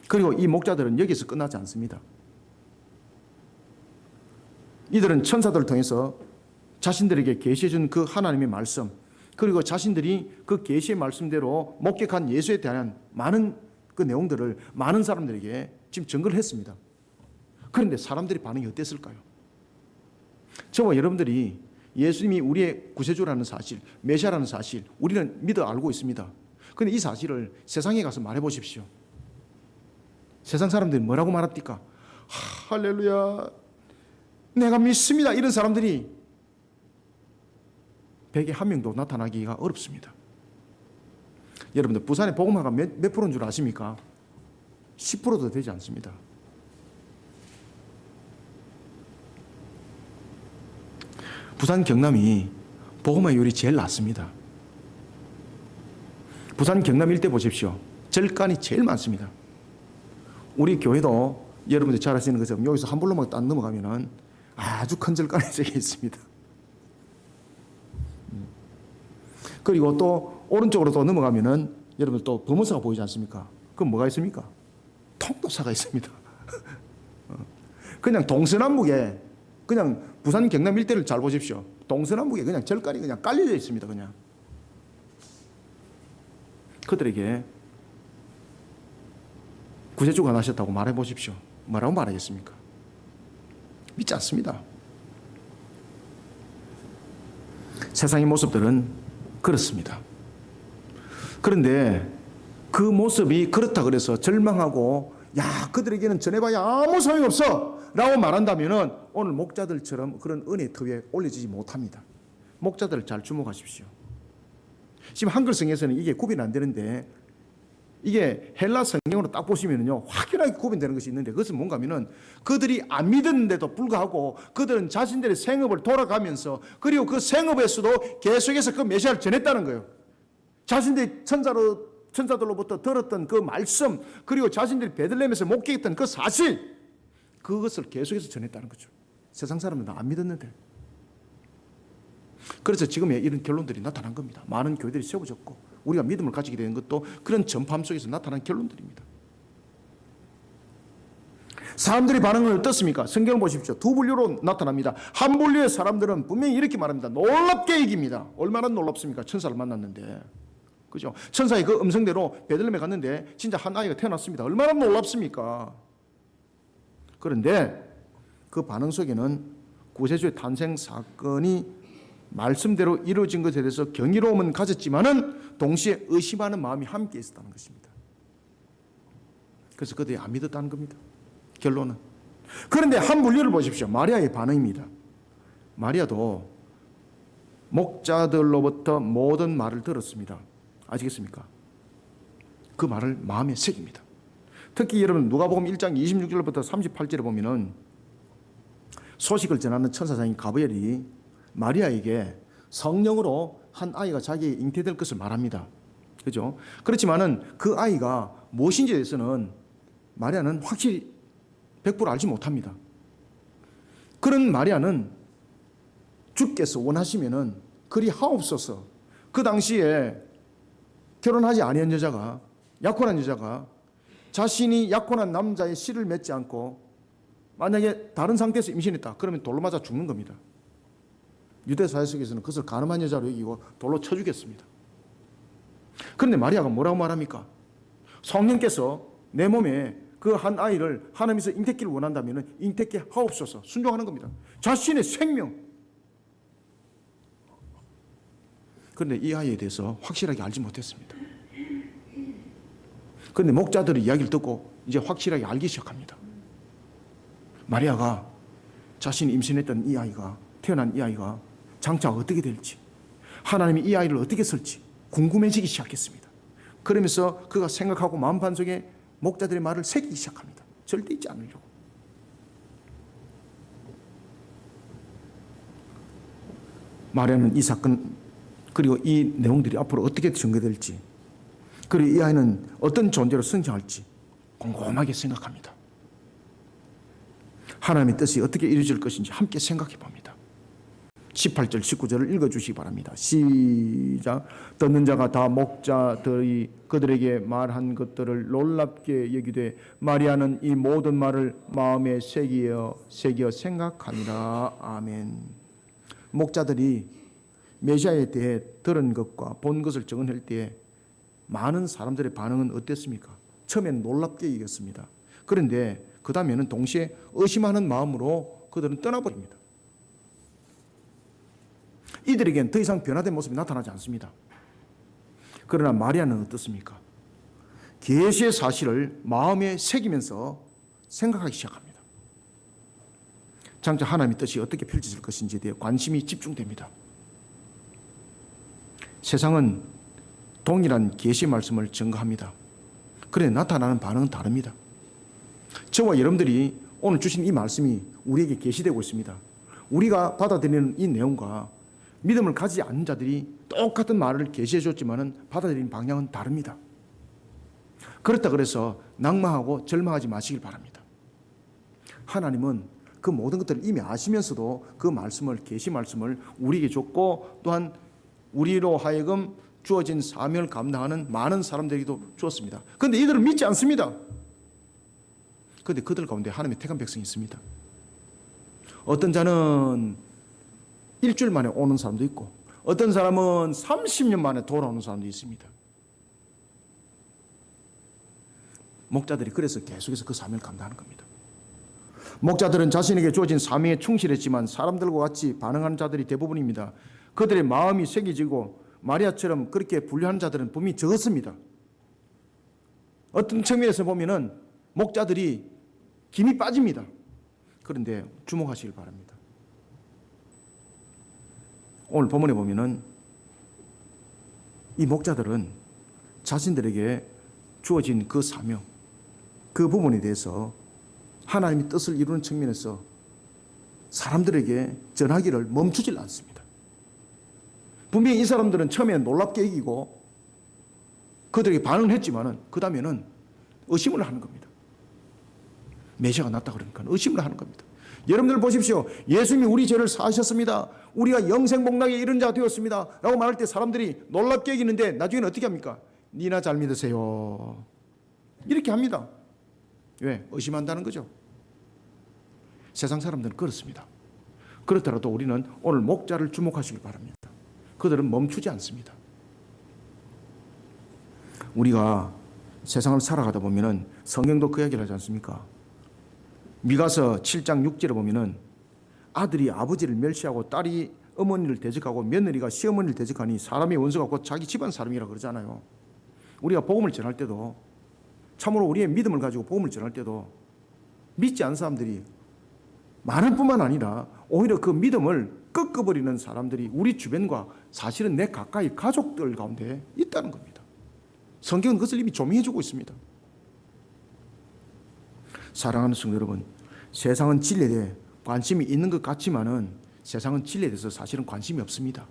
그리고 이 목자들은 여기서 끝나지 않습니다. 이들은 천사들을 통해서 자신들에게 계시해 준 그 하나님의 말씀, 그리고 자신들이 그 계시의 말씀대로 목격한 예수에 대한 많은 그 내용들을 많은 사람들에게 지금 증거를 했습니다. 그런데 사람들의 반응이 어땠을까요? 저와 여러분들이 예수님이 우리의 구세주라는 사실, 메시아라는 사실 우리는 믿어 알고 있습니다. 그런데 이 사실을 세상에 가서 말해 보십시오. 세상 사람들이 뭐라고 말합니까? 할렐루야, 내가 믿습니다. 이런 사람들이 100에 1명도 나타나기가 어렵습니다. 여러분들 부산의 복음화가 몇 프로인 줄 아십니까? 10%도 되지 않습니다. 부산 경남이 복음화율이 제일 낮습니다. 부산 경남 일대 보십시오. 절간이 제일 많습니다. 우리 교회도 여러분들 잘 아시는 것처럼 여기서 한 볼로만 딱 넘어가면 아주 큰 절간이 저기 있습니다. 그리고 또 오른쪽으로 또 넘어가면은 여러분 또 범어사가 보이지 않습니까? 그럼 뭐가 있습니까? 통도사가 있습니다. 그냥 동서남북에 그냥 부산 경남 일대를 잘 보십시오. 동서남북에 그냥 절간이 그냥 깔려져 있습니다. 그냥 그들에게 구세주가 나셨다고 말해 보십시오. 뭐라고 말하겠습니까? 믿지 않습니다. 세상의 모습들은 그렇습니다. 그런데 그 모습이 그렇다 그래서 절망하고 야, 그들에게는 전해봐야 아무 소용이 없어 라고 말한다면 오늘 목자들처럼 그런 은혜의 터위에 올려지지 못합니다. 목자들을 잘 주목하십시오. 지금 한글성에서는 이게 구분이 안 되는데 이게 헬라 성경으로 딱 보시면요 확연하게 구분되는 것이 있는데 그것은 뭔가 하면은 그들이 안 믿었는데도 불구하고 그들은 자신들의 생업을 돌아가면서 그리고 그 생업에서도 계속해서 그 메시아를 전했다는 거예요. 자신들이 천사들로부터 들었던 그 말씀 그리고 자신들이 베들레헴에서 목격했던 그 사실 그것을 계속해서 전했다는 거죠. 세상 사람들은 안 믿었는데. 그래서 지금의 이런 결론들이 나타난 겁니다. 많은 교회들이 세워졌고 우리가 믿음을 가지게 되는 것도 그런 전파함 속에서 나타난 결론들입니다. 사람들의 반응은 어떻습니까? 성경을 보십시오. 두 분류로 나타납니다. 한 분류의 사람들은 분명히 이렇게 말합니다. 놀랍게 이깁니다. 얼마나 놀랍습니까? 천사를 만났는데. 그죠? 천사의 그 음성대로 베들레헴에 갔는데 진짜 한 아이가 태어났습니다. 얼마나 놀랍습니까? 그런데 그 반응 속에는 구세주의 탄생 사건이 말씀대로 이루어진 것에 대해서 경이로움은 가졌지만은 동시에 의심하는 마음이 함께 있었다는 것입니다. 그래서 그들이 안 믿었다는 겁니다. 결론은. 그런데 한 분류를 보십시오. 마리아의 반응입니다. 마리아도 목자들로부터 모든 말을 들었습니다. 아시겠습니까? 그 말을 마음에 새깁니다. 특히 여러분 누가복음 1장 26절부터 38절에 보면은 소식을 전하는 천사장인 가브리엘이 마리아에게 성령으로 한 아이가 자기에게 잉태될 것을 말합니다. 그죠? 그렇지만은 그 아이가 무엇인지에 대해서는 마리아는 확실히 100% 알지 못합니다. 그런 마리아는 주께서 원하시면은 그리 하옵소서. 그 당시에 결혼하지 아니한 여자가 약혼한 여자가 자신이 약혼한 남자의 씨를 맺지 않고 만약에 다른 상태에서 임신했다. 그러면 돌로 맞아 죽는 겁니다. 유대 사회 속에서는 그것을 간음한 여자로 여기고 돌로 쳐 죽였습니다. 그런데 마리아가 뭐라고 말합니까? 성령께서 내 몸에 그 한 아이를 하나님께서 잉태기를 원한다면 잉태케 하옵소서 순종하는 겁니다. 자신의 생명. 그런데 이 아이에 대해서 확실하게 알지 못했습니다. 그런데 목자들의 이야기를 듣고 이제 확실하게 알기 시작합니다. 마리아가 자신이 임신했던 이 아이가, 태어난 이 아이가 장차 어떻게 될지, 하나님이 이 아이를 어떻게 쓸지 궁금해지기 시작했습니다. 그러면서 그가 생각하고 마음판 속에 목자들의 말을 새기기 시작합니다. 절대 잊지 않으려고. 마리아는 이 사건 그리고 이 내용들이 앞으로 어떻게 전개될지, 그리고 이 아이는 어떤 존재로 성장할지 곰곰하게 생각합니다. 하나님의 뜻이 어떻게 이루어질 것인지 함께 생각해 봅니다. 18절 19절을 읽어주시기 바랍니다. 시작. 듣는 자가 다 목자들이 그들에게 말한 것들을 놀랍게 여기되 마리아는 이 모든 말을 마음에 새기어 생각하니라. 아멘. 목자들이 메시아에 대해 들은 것과 본 것을 적어낼 때에 많은 사람들의 반응은 어땠습니까? 처음에는 놀랍게 여겼습니다. 그런데 그 다음에는 동시에 의심하는 마음으로 그들은 떠나버립니다. 이들에겐 더 이상 변화된 모습이 나타나지 않습니다. 그러나 마리아는 어떻습니까? 계시의 사실을 마음에 새기면서 생각하기 시작합니다. 장차 하나님의 뜻이 어떻게 펼쳐질 것인지에 대해 관심이 집중됩니다. 세상은 동일한 계시 말씀을 증거합니다. 그런데 나타나는 반응은 다릅니다. 저와 여러분들이 오늘 주신 이 말씀이 우리에게 계시되고 있습니다. 우리가 받아들이는 이 내용과 믿음을 가지지 않는 자들이 똑같은 말을 계시해 줬지만 받아들이는 방향은 다릅니다. 그렇다 그래서 낙망하고 절망하지 마시길 바랍니다. 하나님은 그 모든 것들을 이미 아시면서도 그 말씀을, 계시 말씀을 우리에게 줬고 또한 우리로 하여금 주어진 사명을 감당하는 많은 사람들에게도 주었습니다. 그런데 이들은 믿지 않습니다. 그런데 그들 가운데 하나님의 택한 백성이 있습니다. 어떤 자는 일주일 만에 오는 사람도 있고 어떤 사람은 30년 만에 돌아오는 사람도 있습니다. 목자들이 그래서 계속해서 그 사명을 감당하는 겁니다. 목자들은 자신에게 주어진 사명에 충실했지만 사람들과 같이 반응하는 자들이 대부분입니다. 그들의 마음이 새겨지고 마리아처럼 그렇게 분류하는 자들은 분명히 적었습니다. 어떤 측면에서 보면은 목자들이 김이 빠집니다. 그런데 주목하시길 바랍니다. 오늘 본문에 보면은 이 목자들은 자신들에게 주어진 그 사명, 그 부분에 대해서 하나님의 뜻을 이루는 측면에서 사람들에게 전하기를 멈추질 않습니다. 분명히 이 사람들은 처음에 놀랍게 여기고 그들에게 반응을 했지만은 그 다음에는 의심을 하는 겁니다. 메시아가 났다 그러니까 의심을 하는 겁니다. 여러분들 보십시오. 예수님이 우리 죄를 사하셨습니다. 우리가 영생복락에 이른 자가 되었습니다. 라고 말할 때 사람들이 놀랍게 여기는데 나중에는 어떻게 합니까? 니나 잘 믿으세요. 이렇게 합니다. 왜? 의심한다는 거죠. 세상 사람들은 그렇습니다. 그렇더라도 우리는 오늘 목자를 주목하시길 바랍니다. 그들은 멈추지 않습니다. 우리가 세상을 살아가다 보면은 성경도 그 이야기를 하지 않습니까? 미가서 7장 6절에 보면은 아들이 아버지를 멸시하고 딸이 어머니를 대적하고 며느리가 시어머니를 대적하니 사람의 원수가 곧 자기 집안 사람이라고 그러잖아요. 우리가 복음을 전할 때도 참으로 우리의 믿음을 가지고 복음을 전할 때도 믿지 않는 사람들이 많을 뿐만 아니라 오히려 그 믿음을 꺾어버리는 사람들이 우리 주변과 사실은 내 가까이 가족들 가운데 있다는 겁니다. 성경은 그것을 이미 조명해주고 있습니다. 사랑하는 성도 여러분, 세상은 진리에 대해 관심이 있는 것 같지만은 세상은 진리에 대해서 사실은 관심이 없습니다.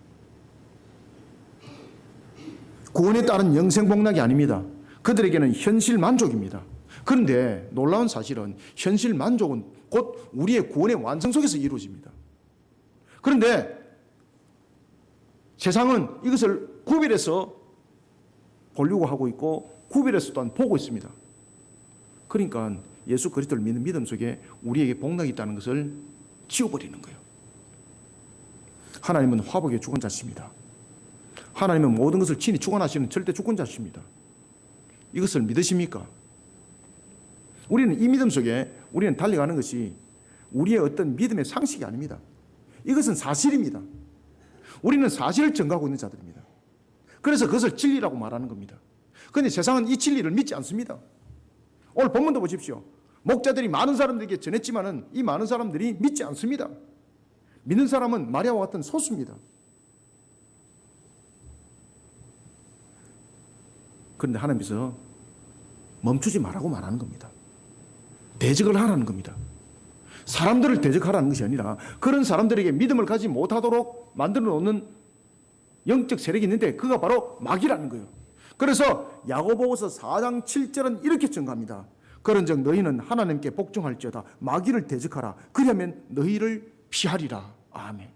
구원에 따른 영생복락이 아닙니다. 그들에게는 현실 만족입니다. 그런데 놀라운 사실은 현실 만족은 곧 우리의 구원의 완성 속에서 이루어집니다. 그런데 세상은 이것을 구별해서 보려고 하고 있고 구별해서 또한 보고 있습니다. 그러니까 예수 그리스도를 믿는 믿음 속에 우리에게 복락이 있다는 것을 지워버리는 거예요. 하나님은 화복의 주권자십니다. 하나님은 모든 것을 친히 주관하시는 절대 주권자십니다. 이것을 믿으십니까? 우리는 이 믿음 속에 우리는 달려가는 것이 우리의 어떤 믿음의 상식이 아닙니다. 이것은 사실입니다. 우리는 사실을 증거하고 있는 자들입니다. 그래서 그것을 진리라고 말하는 겁니다. 그런데 세상은 이 진리를 믿지 않습니다. 오늘 본문도 보십시오. 목자들이 많은 사람들에게 전했지만은 이 많은 사람들이 믿지 않습니다. 믿는 사람은 마리아와 같은 소수입니다. 그런데 하나님께서 멈추지 말라고 말하는 겁니다. 대적을 하라는 겁니다. 사람들을 대적하라는 것이 아니라 그런 사람들에게 믿음을 가지 못하도록 만들어 놓는 영적 세력이 있는데 그가 바로 마귀라는 거예요. 그래서 야고보서 4장 7절은 이렇게 증가합니다. 그런즉 너희는 하나님께 복종할지어다 마귀를 대적하라 그러면 너희를 피하리라. 아멘.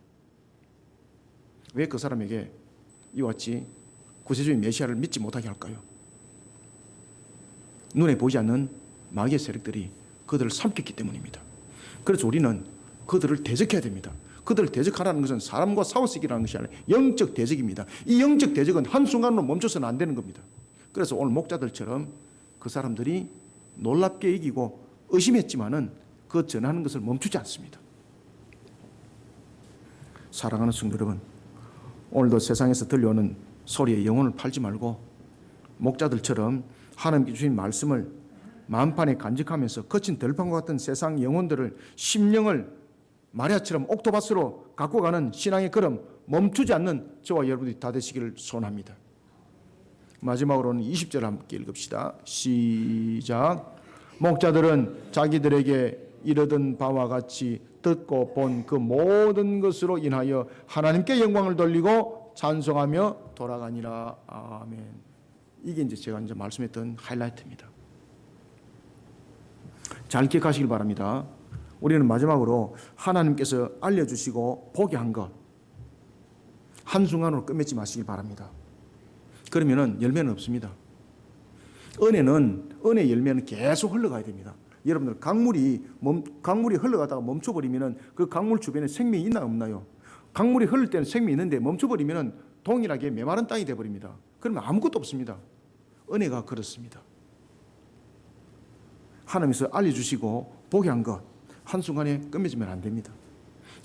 왜 그 사람에게 이와 같이 구세주의 메시아를 믿지 못하게 할까요? 눈에 보이지 않는 마귀의 세력들이 그들을 삼켰기 때문입니다. 그래서 우리는 그들을 대적해야 됩니다. 그들을 대적하라는 것은 사람과 싸워쓰기라는 것이 아니라 영적 대적입니다. 이 영적 대적은 한순간으로 멈춰서는 안 되는 겁니다. 그래서 오늘 목자들처럼 그 사람들이 놀랍게 이기고 의심했지만은 그 전하는 것을 멈추지 않습니다. 사랑하는 성도 여러분, 오늘도 세상에서 들려오는 소리에 영혼을 팔지 말고 목자들처럼 하나님께 주신 말씀을 마음판에 간직하면서 거친 들판과 같은 세상 영혼들을 심령을 마리아처럼 옥토바스로 갖고 가는 신앙의 걸음 멈추지 않는 저와 여러분들이 다 되시기를 소원합니다. 마지막으로는 20절 함께 읽읍시다. 시작. 목자들은 자기들에게 이르던 바와 같이 듣고 본 그 모든 것으로 인하여 하나님께 영광을 돌리고 찬송하며 돌아가니라. 아멘. 이게 이제 제가 말씀했던 하이라이트입니다. 잘 기억하시길 바랍니다. 우리는 마지막으로 하나님께서 알려주시고 보게 한 것 한순간으로 끝맺지 마시길 바랍니다. 그러면 열매는 없습니다. 은혜 열매는 계속 흘러가야 됩니다. 여러분들 강물이 흘러가다가 멈춰버리면 그 강물 주변에 생명이 있나 없나요? 강물이 흐를 때는 생명이 있는데 멈춰버리면 동일하게 메마른 땅이 되어버립니다. 그러면 아무것도 없습니다. 은혜가 그렇습니다. 하나님께서 알려주시고 보게 한 것 한순간에 끝맺으면 안 됩니다.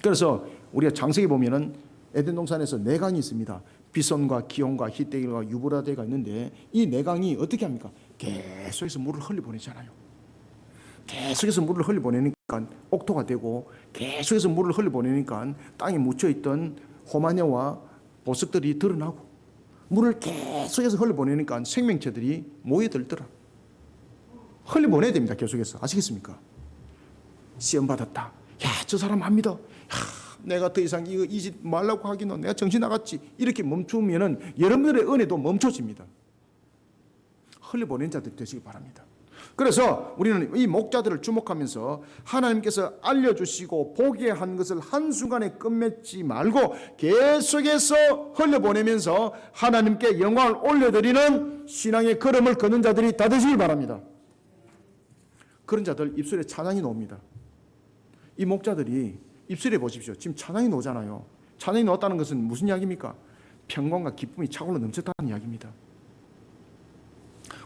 그래서 우리가 창세기 보면은 에덴 동산에서 네 강이 있습니다. 비손과 기온과 히데길과 유브라데가 있는데 이 네 강이 어떻게 합니까? 계속해서 물을 흘려보내잖아요. 계속해서 물을 흘려보내니까 옥토가 되고 계속해서 물을 흘려보내니까 땅에 묻혀있던 호마녀와 보석들이 드러나고 물을 계속해서 흘려보내니까 생명체들이 모여들더라. 흘려보내야 됩니다. 계속해서. 아시겠습니까? 시험받았다. 야, 저 사람 안 믿어. 야, 내가 더 이상 이 짓 말라고 하기는 내가 정신 나갔지. 이렇게 멈추면은 여러분들의 은혜도 멈춰집니다. 흘려보낸 자들이 되시기 바랍니다. 그래서 우리는 이 목자들을 주목하면서 하나님께서 알려주시고 보게 한 것을 한순간에 끝맺지 말고 계속해서 흘려보내면서 하나님께 영광을 올려드리는 신앙의 걸음을 걷는 자들이 다 되시길 바랍니다. 그런 자들 입술에 찬양이 나옵니다. 이 목자들이 입술에 보십시오. 지금 찬양이 나오잖아요. 찬양이 나왔다는 것은 무슨 이야기입니까? 평강과 기쁨이 차고로 넘쳤다는 이야기입니다.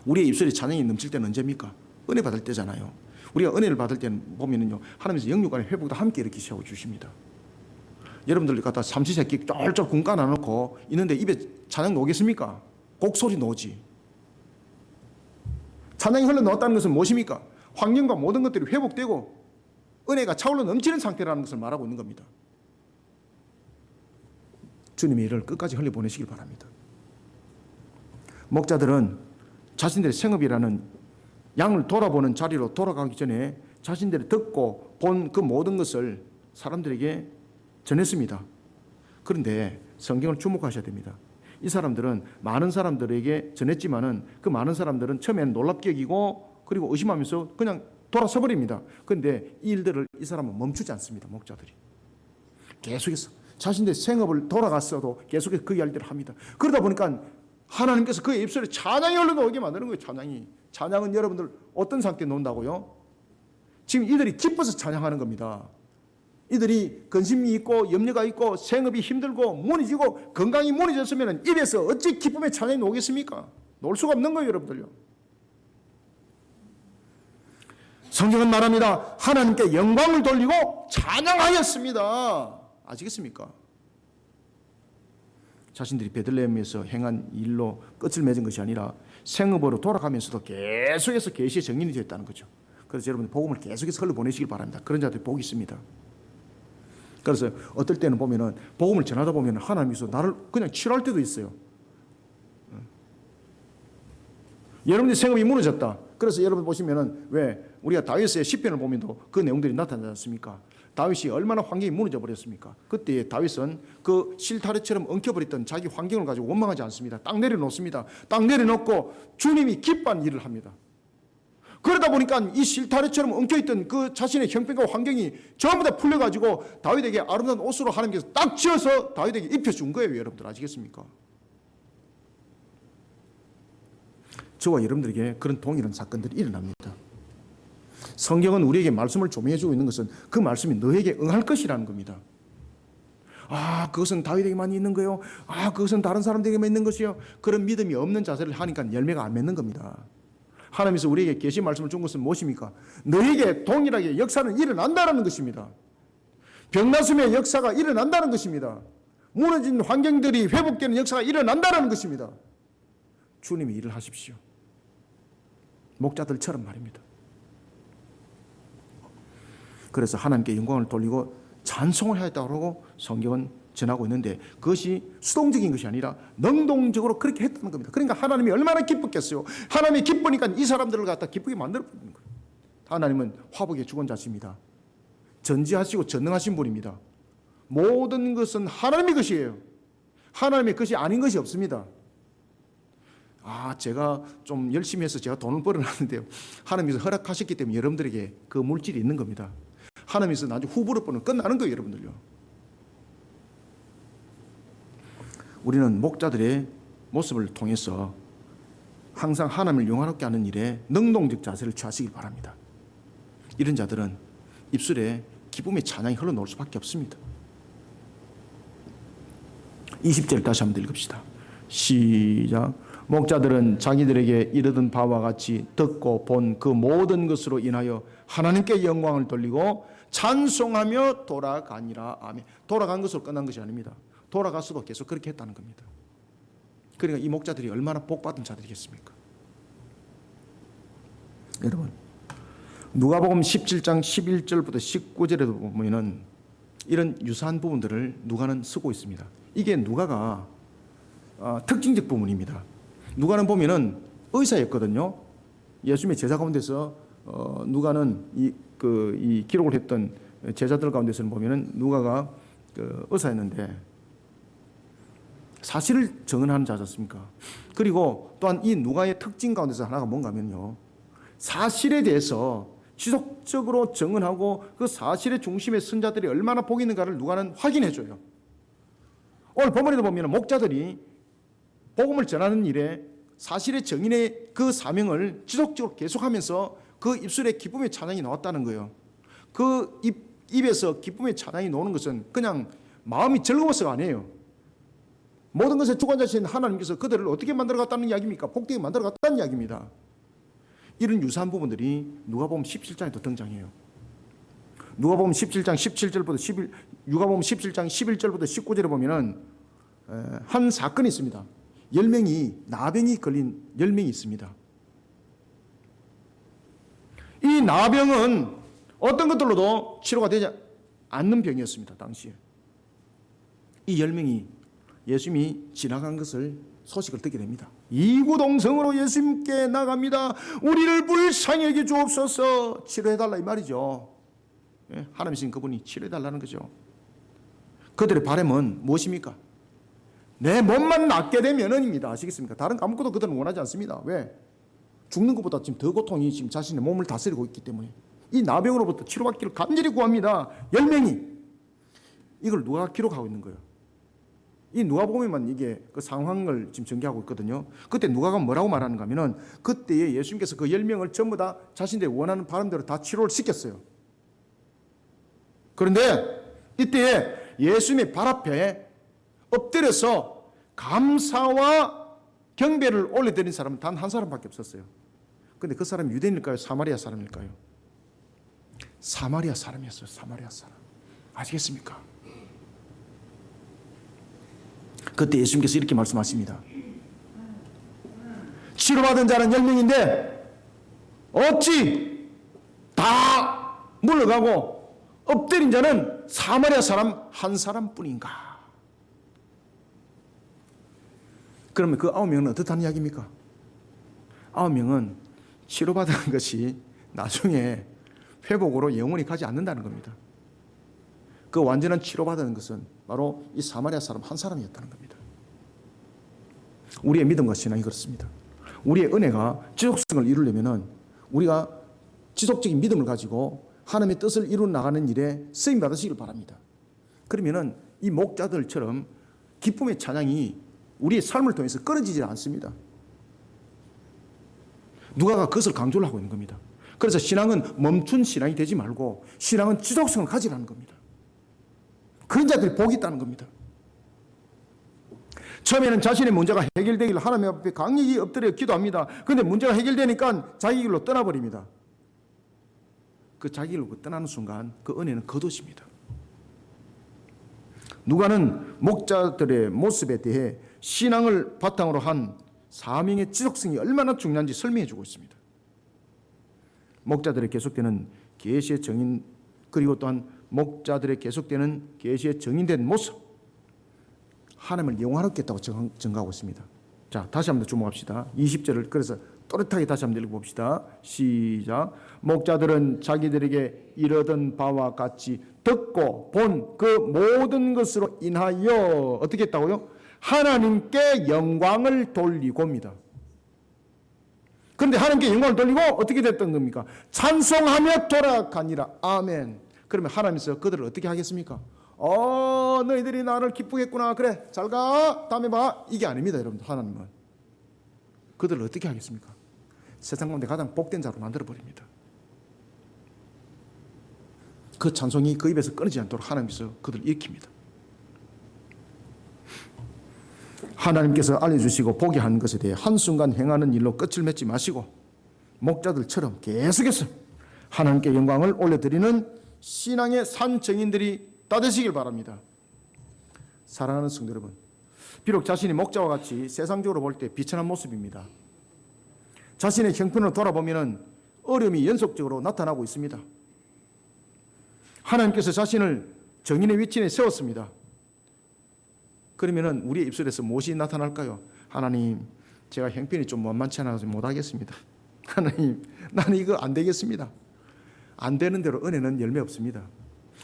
우리의 입술에 찬양이 넘칠 때는 언제입니까? 은혜 받을 때잖아요. 우리가 은혜를 받을 때는 보면은요, 하나님께서 영육간의 회복도 함께 이렇게 세워 주십니다. 여러분들 갖다 삼시세끼 쫄쫄 군가 나놓고 있는데 입에 찬양 나오겠습니까? 곡소리 나오지. 찬양이 흘러나왔다는 것은 무엇입니까? 환경과 모든 것들이 회복되고 은혜가 차올라 넘치는 상태라는 것을 말하고 있는 겁니다. 주님의 일을 끝까지 흘려보내시길 바랍니다. 목자들은 자신들의 생업이라는 양을 돌아보는 자리로 돌아가기 전에 자신들이 듣고 본 그 모든 것을 사람들에게 전했습니다. 그런데 성경을 주목하셔야 됩니다. 이 사람들은 많은 사람들에게 전했지만은 그 많은 사람들은 처음에는 놀랍게 여기고 그리고 의심하면서 그냥 돌아서 버립니다. 그런데 이 일들을 이 사람은 멈추지 않습니다. 목자들이 계속해서 자신들의 생업을 돌아갔어도 계속해서 그 일들을 합니다. 그러다 보니까 하나님께서 그의 입술에 찬양이 흘러나오게 만드는 거예요. 찬양은 여러분들 어떤 상태에 놓는다고요? 지금 이들이 기뻐서 찬양하는 겁니다. 이들이 근심이 있고 염려가 있고 생업이 힘들고 무너지고 건강이 무너졌으면 입에서 어찌 기쁨의 찬양이 나오겠습니까? 놓을 수가 없는 거예요, 여러분들요. 성경은 말합니다. 하나님께 영광을 돌리고 찬양하였습니다. 아시겠습니까? 자신들이 베들레헴에서 행한 일로 끝을 맺은 것이 아니라 생업으로 돌아가면서도 계속해서 계시의 증인이 되었다는 거죠. 그래서 여러분 복음을 계속해서 흘러보내시길 바랍니다. 그런 자들이 복이 있습니다. 그래서 어떨 때는 보면은 복음을 전하다 보면 하나님께서 나를 그냥 치료할 때도 있어요. 여러분들이 생업이 무너졌다. 그래서 여러분 보시면은 왜 우리가 다윗의 시편을 보면도 그 내용들이 나타나지 않습니까? 다윗이 얼마나 환경이 무너져 버렸습니까? 그때 다윗은 그 실타래처럼 엉켜버렸던 자기 환경을 가지고 원망하지 않습니다. 딱 내려놓습니다. 딱 내려놓고 주님이 기뻐한 일을 합니다. 그러다 보니까 이 실타래처럼 엉켜있던 그 자신의 형편과 환경이 전부 다 풀려가지고 다윗에게 아름다운 옷으로 하나님께서 딱 지어서 다윗에게 입혀준 거예요. 여러분들 아시겠습니까? 저와 여러분들에게 그런 동일한 사건들이 일어납니다. 성경은 우리에게 말씀을 조명해주고 있는 것은 그 말씀이 너에게 응할 것이라는 겁니다. 아, 그것은 다윗에게만 있는 거요. 아, 그것은 다른 사람들에게만 있는 것이요. 그런 믿음이 없는 자세를 하니까 열매가 안 맺는 겁니다. 하나님께서 우리에게 계시 말씀을 준 것은 무엇입니까? 너에게 동일하게 역사는 일어난다는 것입니다. 병나심의 역사가 일어난다는 것입니다. 무너진 환경들이 회복되는 역사가 일어난다는 것입니다. 주님이 일을 하십시오. 목자들처럼 말입니다. 그래서 하나님께 영광을 돌리고 찬송을 하였다고 성경은 전하고 있는데 그것이 수동적인 것이 아니라 능동적으로 그렇게 했다는 겁니다. 그러니까 하나님이 얼마나 기뻤겠어요. 하나님이 기쁘니까 이 사람들을 갖다 기쁘게 만들어버리는 거예요. 하나님은 화복의 주권자십니다. 전지하시고 전능하신 분입니다. 모든 것은 하나님의 것이에요. 하나님의 것이 아닌 것이 없습니다. 아, 제가 좀 열심히 해서 제가 돈을 벌어놨는데요. 하나님께서 허락하셨기 때문에 여러분들에게 그 물질이 있는 겁니다. 하나님께서 나중에 후보를 보면 끝나는 거예요, 여러분들요. 우리는 목자들의 모습을 통해서 항상 하나님을 영화롭게 하는 일에 능동적 자세를 취하시길 바랍니다. 이런 자들은 입술에 기쁨의 찬양이 흘러나올 수밖에 없습니다. 20절 다시 한번 읽읍시다. 시작. 목자들은 자기들에게 이르던 바와 같이 듣고 본 그 모든 것으로 인하여 하나님께 영광을 돌리고 찬송하며 돌아가니라. 아멘. 돌아간 것으로 끝난 것이 아닙니다. 돌아가서도 계속 그렇게 했다는 겁니다. 그러니까 이 목자들이 얼마나 복받은 자들이겠습니까? 여러분, 누가복음 17장 11절부터 19절에도 보면은 이런 유사한 부분들을 누가는 쓰고 있습니다. 이게 누가가 특징적 부분입니다. 누가는 보면은 의사였거든요. 예수님의 제자 가운데서 누가는 이 기록을 했던 제자들 가운데서는 보면은 누가가 의사였는데 사실을 증언하는 자였습니까? 그리고 또한 이 누가의 특징 가운데서 하나가 뭔가 하면요, 사실에 대해서 지속적으로 증언하고 그 사실의 중심에 선 자들이 얼마나 복이 있는가를 누가는 확인해줘요. 오늘 본문에도 보면 목자들이 복음을 전하는 일에 사실의 증인의 그 사명을 지속적으로 계속하면서 그 입술에 기쁨의 찬양이 나왔다는 거예요. 그 입에서 기쁨의 찬양이 나오는 것은 그냥 마음이 즐거워서가 아니에요. 모든 것의 주관자신 하나님께서 그들을 어떻게 만들어갔다는 이야기입니까? 복되게 만들어갔다는 이야기입니다. 이런 유사한 부분들이 누가복음 17장에도 등장해요. 누가복음 17장 17절부터 누가복음 17장 11절부터 19절에 보면은 한 사건이 있습니다. 10명이 나병이 걸린 10명이 있습니다. 이 나병은 어떤 것들로도 치료가 되지 않는 병이었습니다. 당시에. 이 10명이 예수님이 지나간 것을 소식을 듣게 됩니다. 이구동성으로 예수님께 나갑니다. 우리를 불쌍히 여겨 주옵소서. 치료해달라 이 말이죠. 하나님이신 그분이 치료해달라는 거죠. 그들의 바람은 무엇입니까? 내 몸만 낫게 되면은입니다. 아시겠습니까? 다른 아무것도 그들은 원하지 않습니다. 왜? 죽는 것보다 지금 더 고통이 지금 자신의 몸을 다스리고 있기 때문에 이 나병으로부터 치료받기를 간절히 구합니다. 10명이. 이걸 누가 기록하고 있는 거예요? 이 누가복음에만 이게 그 상황을 지금 전개하고 있거든요. 그때 누가가 뭐라고 말하는가 하면은 그때에 예수님께서 그 10명을 전부 다 자신들이 원하는 바람대로 다 치료를 시켰어요. 그런데 이때에 예수님의 발 앞에 엎드려서 감사와 경배를 올려드린 사람은 단 한 사람밖에 없었어요. 그런데 그 사람이 유대인일까요? 사마리아 사람일까요? 사마리아 사람이었어요. 사마리아 사람. 아시겠습니까? 그때 예수님께서 이렇게 말씀하십니다. 치료받은 자는 10명인데 어찌 다 물러가고 엎드린 자는 사마리아 사람 한 사람뿐인가? 그러면 그 9명은 어떻다는 이야기입니까? 9명은 치료받은 것이 나중에 회복으로 영원히 가지 않는다는 겁니다. 그 완전한 치료받은 것은 바로 이 사마리아 사람 한 사람이었다는 겁니다. 우리의 믿음과 신앙이 그렇습니다. 우리의 은혜가 지속성을 이루려면 우리가 지속적인 믿음을 가지고 하나님의 뜻을 이루어 나가는 일에 쓰임 받으시길 바랍니다. 그러면 이 목자들처럼 기쁨의 찬양이 우리의 삶을 통해서 끊어지지 않습니다. 누가가 그것을 강조를 하고 있는 겁니다. 그래서 신앙은 멈춘 신앙이 되지 말고 신앙은 지속성을 가지라는 겁니다. 그런 자들이 복이 있다는 겁니다. 처음에는 자신의 문제가 해결되기를 하나님 앞에 강력히 엎드려 기도합니다. 그런데 문제가 해결되니까 자기 길로 떠나버립니다. 그 자기 길로 떠나는 순간 그 은혜는 거두십니다. 누가는 목자들의 모습에 대해 신앙을 바탕으로 한 사명의 지속성이 얼마나 중요한지 설명해 주고 있습니다. 목자들의 계속되는 계시의 정인, 그리고 또한 목자들의 계속되는 계시의 정인된 모습, 하나님을 영화롭겠다고 증가하고 있습니다. 자, 다시 한번 주목합시다. 20절을 그래서 또렷하게 다시 한번 읽어봅시다. 시작. 목자들은 자기들에게 이르던 바와 같이 듣고 본 그 모든 것으로 인하여 어떻게 했다고요? 하나님께 영광을 돌리고입니다. 그런데 하나님께 영광을 돌리고 어떻게 됐던 겁니까? 찬송하며 돌아가니라. 아멘. 그러면 하나님께서 그들을 어떻게 하겠습니까? 너희들이 나를 기쁘겠구나. 그래, 잘 가. 다음에 봐. 이게 아닙니다, 여러분들. 하나님은 그들을 어떻게 하겠습니까? 세상 가운데 가장 복된 자로 만들어버립니다. 그 찬송이 그 입에서 끊이지 않도록 하나님께서 그들을 일으킵니다. 하나님께서 알려주시고 보게 한 것에 대해 한순간 행하는 일로 끝을 맺지 마시고 목자들처럼 계속해서 하나님께 영광을 올려드리는 신앙의 산증인들이 다 되시길 바랍니다. 사랑하는 성도 여러분, 비록 자신이 목자와 같이 세상적으로 볼 때 비천한 모습입니다. 자신의 형편으로 돌아보면 어려움이 연속적으로 나타나고 있습니다. 하나님께서 자신을 정인의 위치에 세웠습니다. 그러면 우리의 입술에서 무엇이 나타날까요? 하나님, 제가 형편이 좀 만만치 않아서 못하겠습니다. 하나님, 나는 이거 안 되겠습니다. 안 되는 대로 은혜는 열매 없습니다.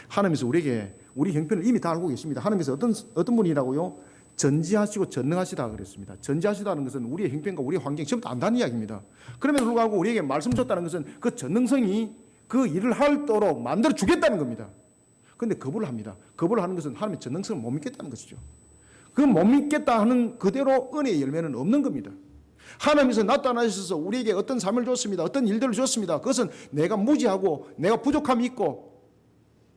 하나님께서 우리에게 우리 형편을 이미 다 알고 계십니다. 하나님께서 어떤 분이라고요? 전지하시고 전능하시다 그랬습니다. 전지하시다는 것은 우리의 형편과 우리의 환경 전부 다 안다는 이야기입니다. 그럼에도 불구하고 우리에게 말씀 줬다는 것은 그 전능성이 그 일을 하도록 만들어 주겠다는 겁니다. 그런데 거부를 합니다. 거부를 하는 것은 하나님의 전능성을 못 믿겠다는 것이죠. 그 못 믿겠다 하는 그대로 은혜의 열매는 없는 겁니다. 하나님께서 나타나셔서 우리에게 어떤 삶을 줬습니다. 어떤 일들을 줬습니다. 그것은 내가 무지하고 내가 부족함이 있고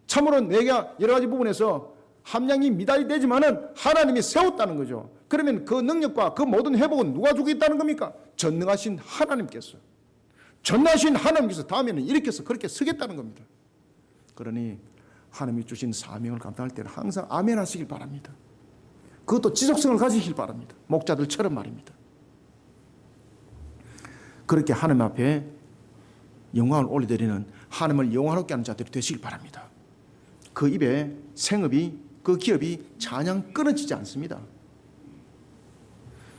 참으로 내가 여러 가지 부분에서 함량이 미달이 되지만은 하나님이 세웠다는 거죠. 그러면 그 능력과 그 모든 회복은 누가 주겠다는 겁니까? 전능하신 하나님께서. 전능하신 하나님께서 다음에는 일으켜서 그렇게 쓰겠다는 겁니다. 그러니 하나님이 주신 사명을 감당할 때는 항상 아멘 하시길 바랍니다. 그것도 지속성을 가지시길 바랍니다. 목자들처럼 말입니다. 그렇게 하나님 앞에 영광을 올려드리는 하나님을 영화롭게 하는 자들이 되시길 바랍니다. 그 입에 생업이, 그 기업이 찬양 끊어지지 않습니다.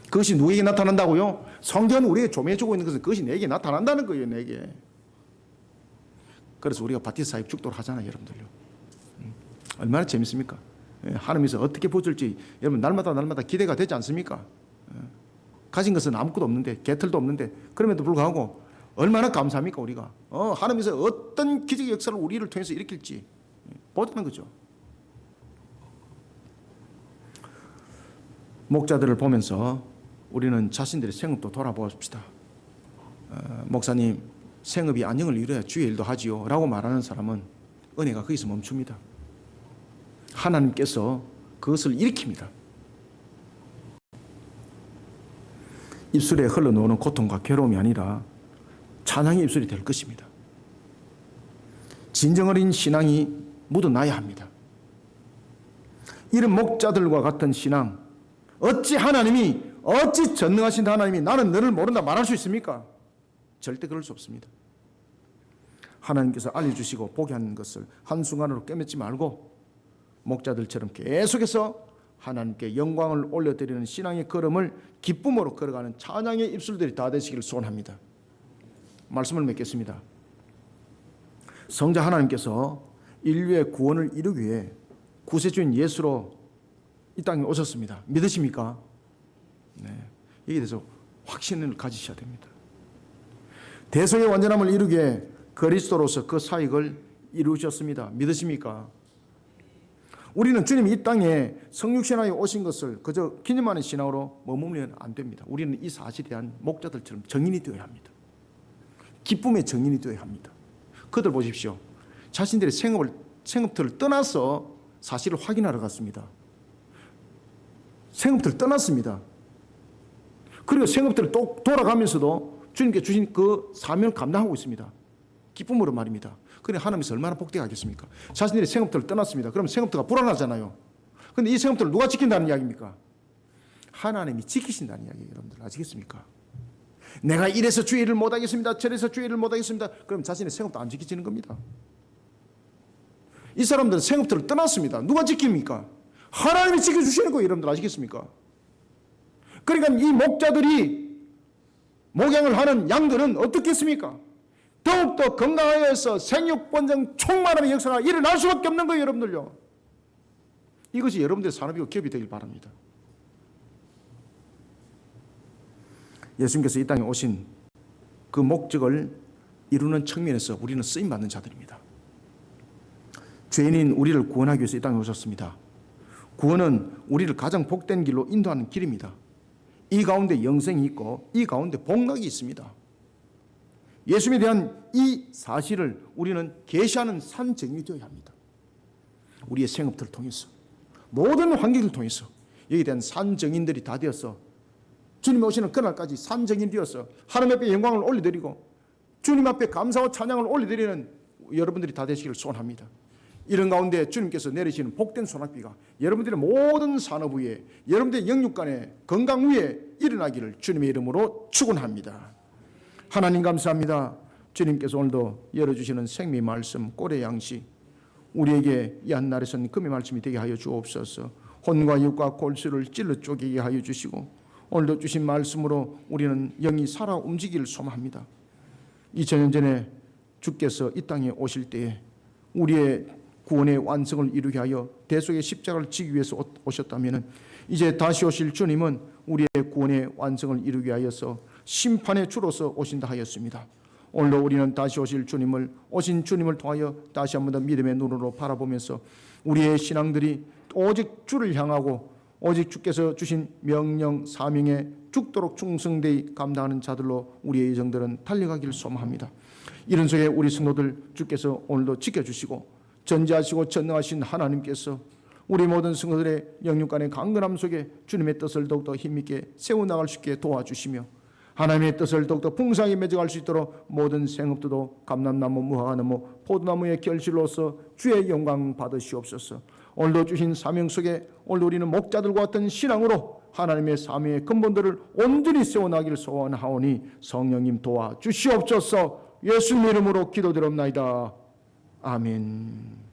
그것이 누구에게 나타난다고요? 성경은 우리에게 조명해주고 있는 것은 그것이 내게 나타난다는 거예요. 내게. 그래서 우리가 바티스트 사역 축도를 하잖아요. 여러분들요. 얼마나 재밌습니까? 하나님께서 어떻게 보실지 여러분 날마다 기대가 되지 않습니까? 가진 것은 아무것도 없는데, 개털도 없는데, 그럼에도 불구하고 얼마나 감사합니까 우리가? 하나님께서 어떤 기적의 역사를 우리를 통해서 일으킬지 보자는 거죠. 목자들을 보면서 우리는 자신들의 생업도 돌아봅시다. 목사님, 생업이 안녕을 이루어야 주의 일도 하지요 라고 말하는 사람은 은혜가 거기서 멈춥니다. 하나님께서 그것을 일으킵니다. 입술에 흘러나오는 고통과 괴로움이 아니라 찬양의 입술이 될 것입니다. 진정 어린 신앙이 묻어나야 합니다. 이런 목자들과 같은 신앙, 어찌 전능하신 하나님이 나는 너를 모른다 말할 수 있습니까? 절대 그럴 수 없습니다. 하나님께서 알려주시고 보게 하는 것을 한순간으로 깨닫지 말고 목자들처럼 계속해서 하나님께 영광을 올려드리는 신앙의 걸음을 기쁨으로 걸어가는 찬양의 입술들이 다 되시기를 소원합니다. 말씀을 맺겠습니다. 성자 하나님께서 인류의 구원을 이루기 위해 구세주인 예수로 이 땅에 오셨습니다. 믿으십니까? 네. 여기에 대해서 확신을 가지셔야 됩니다. 대속의 완전함을 이루기 위해 그리스도로서 그 사역을 이루셨습니다. 믿으십니까? 우리는 주님이 이 땅에 성육신하여 오신 것을 그저 기념하는 신앙으로 머물면 안 됩니다. 우리는 이 사실에 대한 목자들처럼 정인이 되어야 합니다. 기쁨의 정인이 되어야 합니다. 그들 보십시오. 자신들의 생업들을 떠나서 사실을 확인하러 갔습니다. 생업들을 떠났습니다. 그리고 생업들을 또 돌아가면서도 주님께 주신 그 사명을 감당하고 있습니다. 기쁨으로 말입니다. 그래 하나님께서 얼마나 복되하겠습니까? 자신들이 생업들을 떠났습니다. 그럼 생업들가 불안하잖아요. 그런데 이 생업들을 누가 지킨다는 이야기입니까? 하나님이 지키신다는 이야기예요. 여러분들 아시겠습니까? 내가 이래서 주의 일을 못하겠습니다. 저래서 주의 일을 못하겠습니다. 그럼 자신의 생업도 안 지켜지는 겁니다. 이 사람들은 생업들을 떠났습니다. 누가 지킵니까? 하나님이 지켜주시는 거예요. 여러분들 아시겠습니까? 그러니까 이 목자들이 목양을 하는 양들은 어떻겠습니까? 더욱더 건강하여서 생육번성 충만함의 역사가 일어날 수밖에 없는 거예요. 여러분들요. 이것이 여러분들의 산업이고 기업이 되길 바랍니다. 예수님께서 이 땅에 오신 그 목적을 이루는 측면에서 우리는 쓰임받는 자들입니다. 죄인인 우리를 구원하기 위해서 이 땅에 오셨습니다. 구원은 우리를 가장 복된 길로 인도하는 길입니다. 이 가운데 영생이 있고 이 가운데 복락이 있습니다. 예수님에 대한 이 사실을 우리는 계시하는 산증인이 되어야 합니다. 우리의 생업들을 통해서 모든 환경을 통해서 여기에 대한 산증인들이 다 되어서 주님 오시는 그날까지 산증인이 되어서 하나님 앞에 영광을 올려드리고 주님 앞에 감사와 찬양을 올려드리는 여러분들이 다 되시기를 소원합니다. 이런 가운데 주님께서 내리시는 복된 소낙비가 여러분들의 모든 산업 위에 여러분들의 영육간의 건강 위에 일어나기를 주님의 이름으로 축원합니다. 하나님 감사합니다. 주님께서 오늘도 열어주시는 생명의 말씀 꼴의 양식 우리에게 이 한날에선 금의 말씀이 되게 하여 주옵소서. 혼과 육과 골수를 찔러 쪼개게 하여 주시고 오늘도 주신 말씀으로 우리는 영이 살아 움직이기를 소망합니다. 2000년 전에 주께서 이 땅에 오실 때에 우리의 구원의 완성을 이루게 하여 대속의 십자가를 지기 위해서 오셨다면 이제 다시 오실 주님은 우리의 구원의 완성을 이루게 하여서 심판의 주로서 오신다 하였습니다. 오늘도 우리는 다시 오신 주님을 통하여 다시 한 번 더 믿음의 눈으로 바라보면서 우리의 신앙들이 오직 주를 향하고 오직 주께서 주신 명령 사명에 죽도록 충성되이 감당하는 자들로 우리의 예정들은 달려가기를 소망합니다. 이런 속에 우리 성도들 주께서 오늘도 지켜주시고 전지하시고 전능하신 하나님께서 우리 모든 성도들의 영육간의 강건함 속에 주님의 뜻을 더욱더 힘있게 세워나갈 수 있게 도와주시며 하나님의 뜻을 더욱더 풍성하게 맺어갈 수 있도록 모든 생업들도 감람나무, 무화과나무, 포도나무의 결실로서 주의 영광 받으시옵소서. 오늘도 주신 사명 속에 오늘 우리는 목자들과 같은 신앙으로 하나님의 사명의 근본들을 온전히 세워나기를 소원하오니 성령님 도와주시옵소서. 예수님 이름으로 기도드립나이다. 아멘.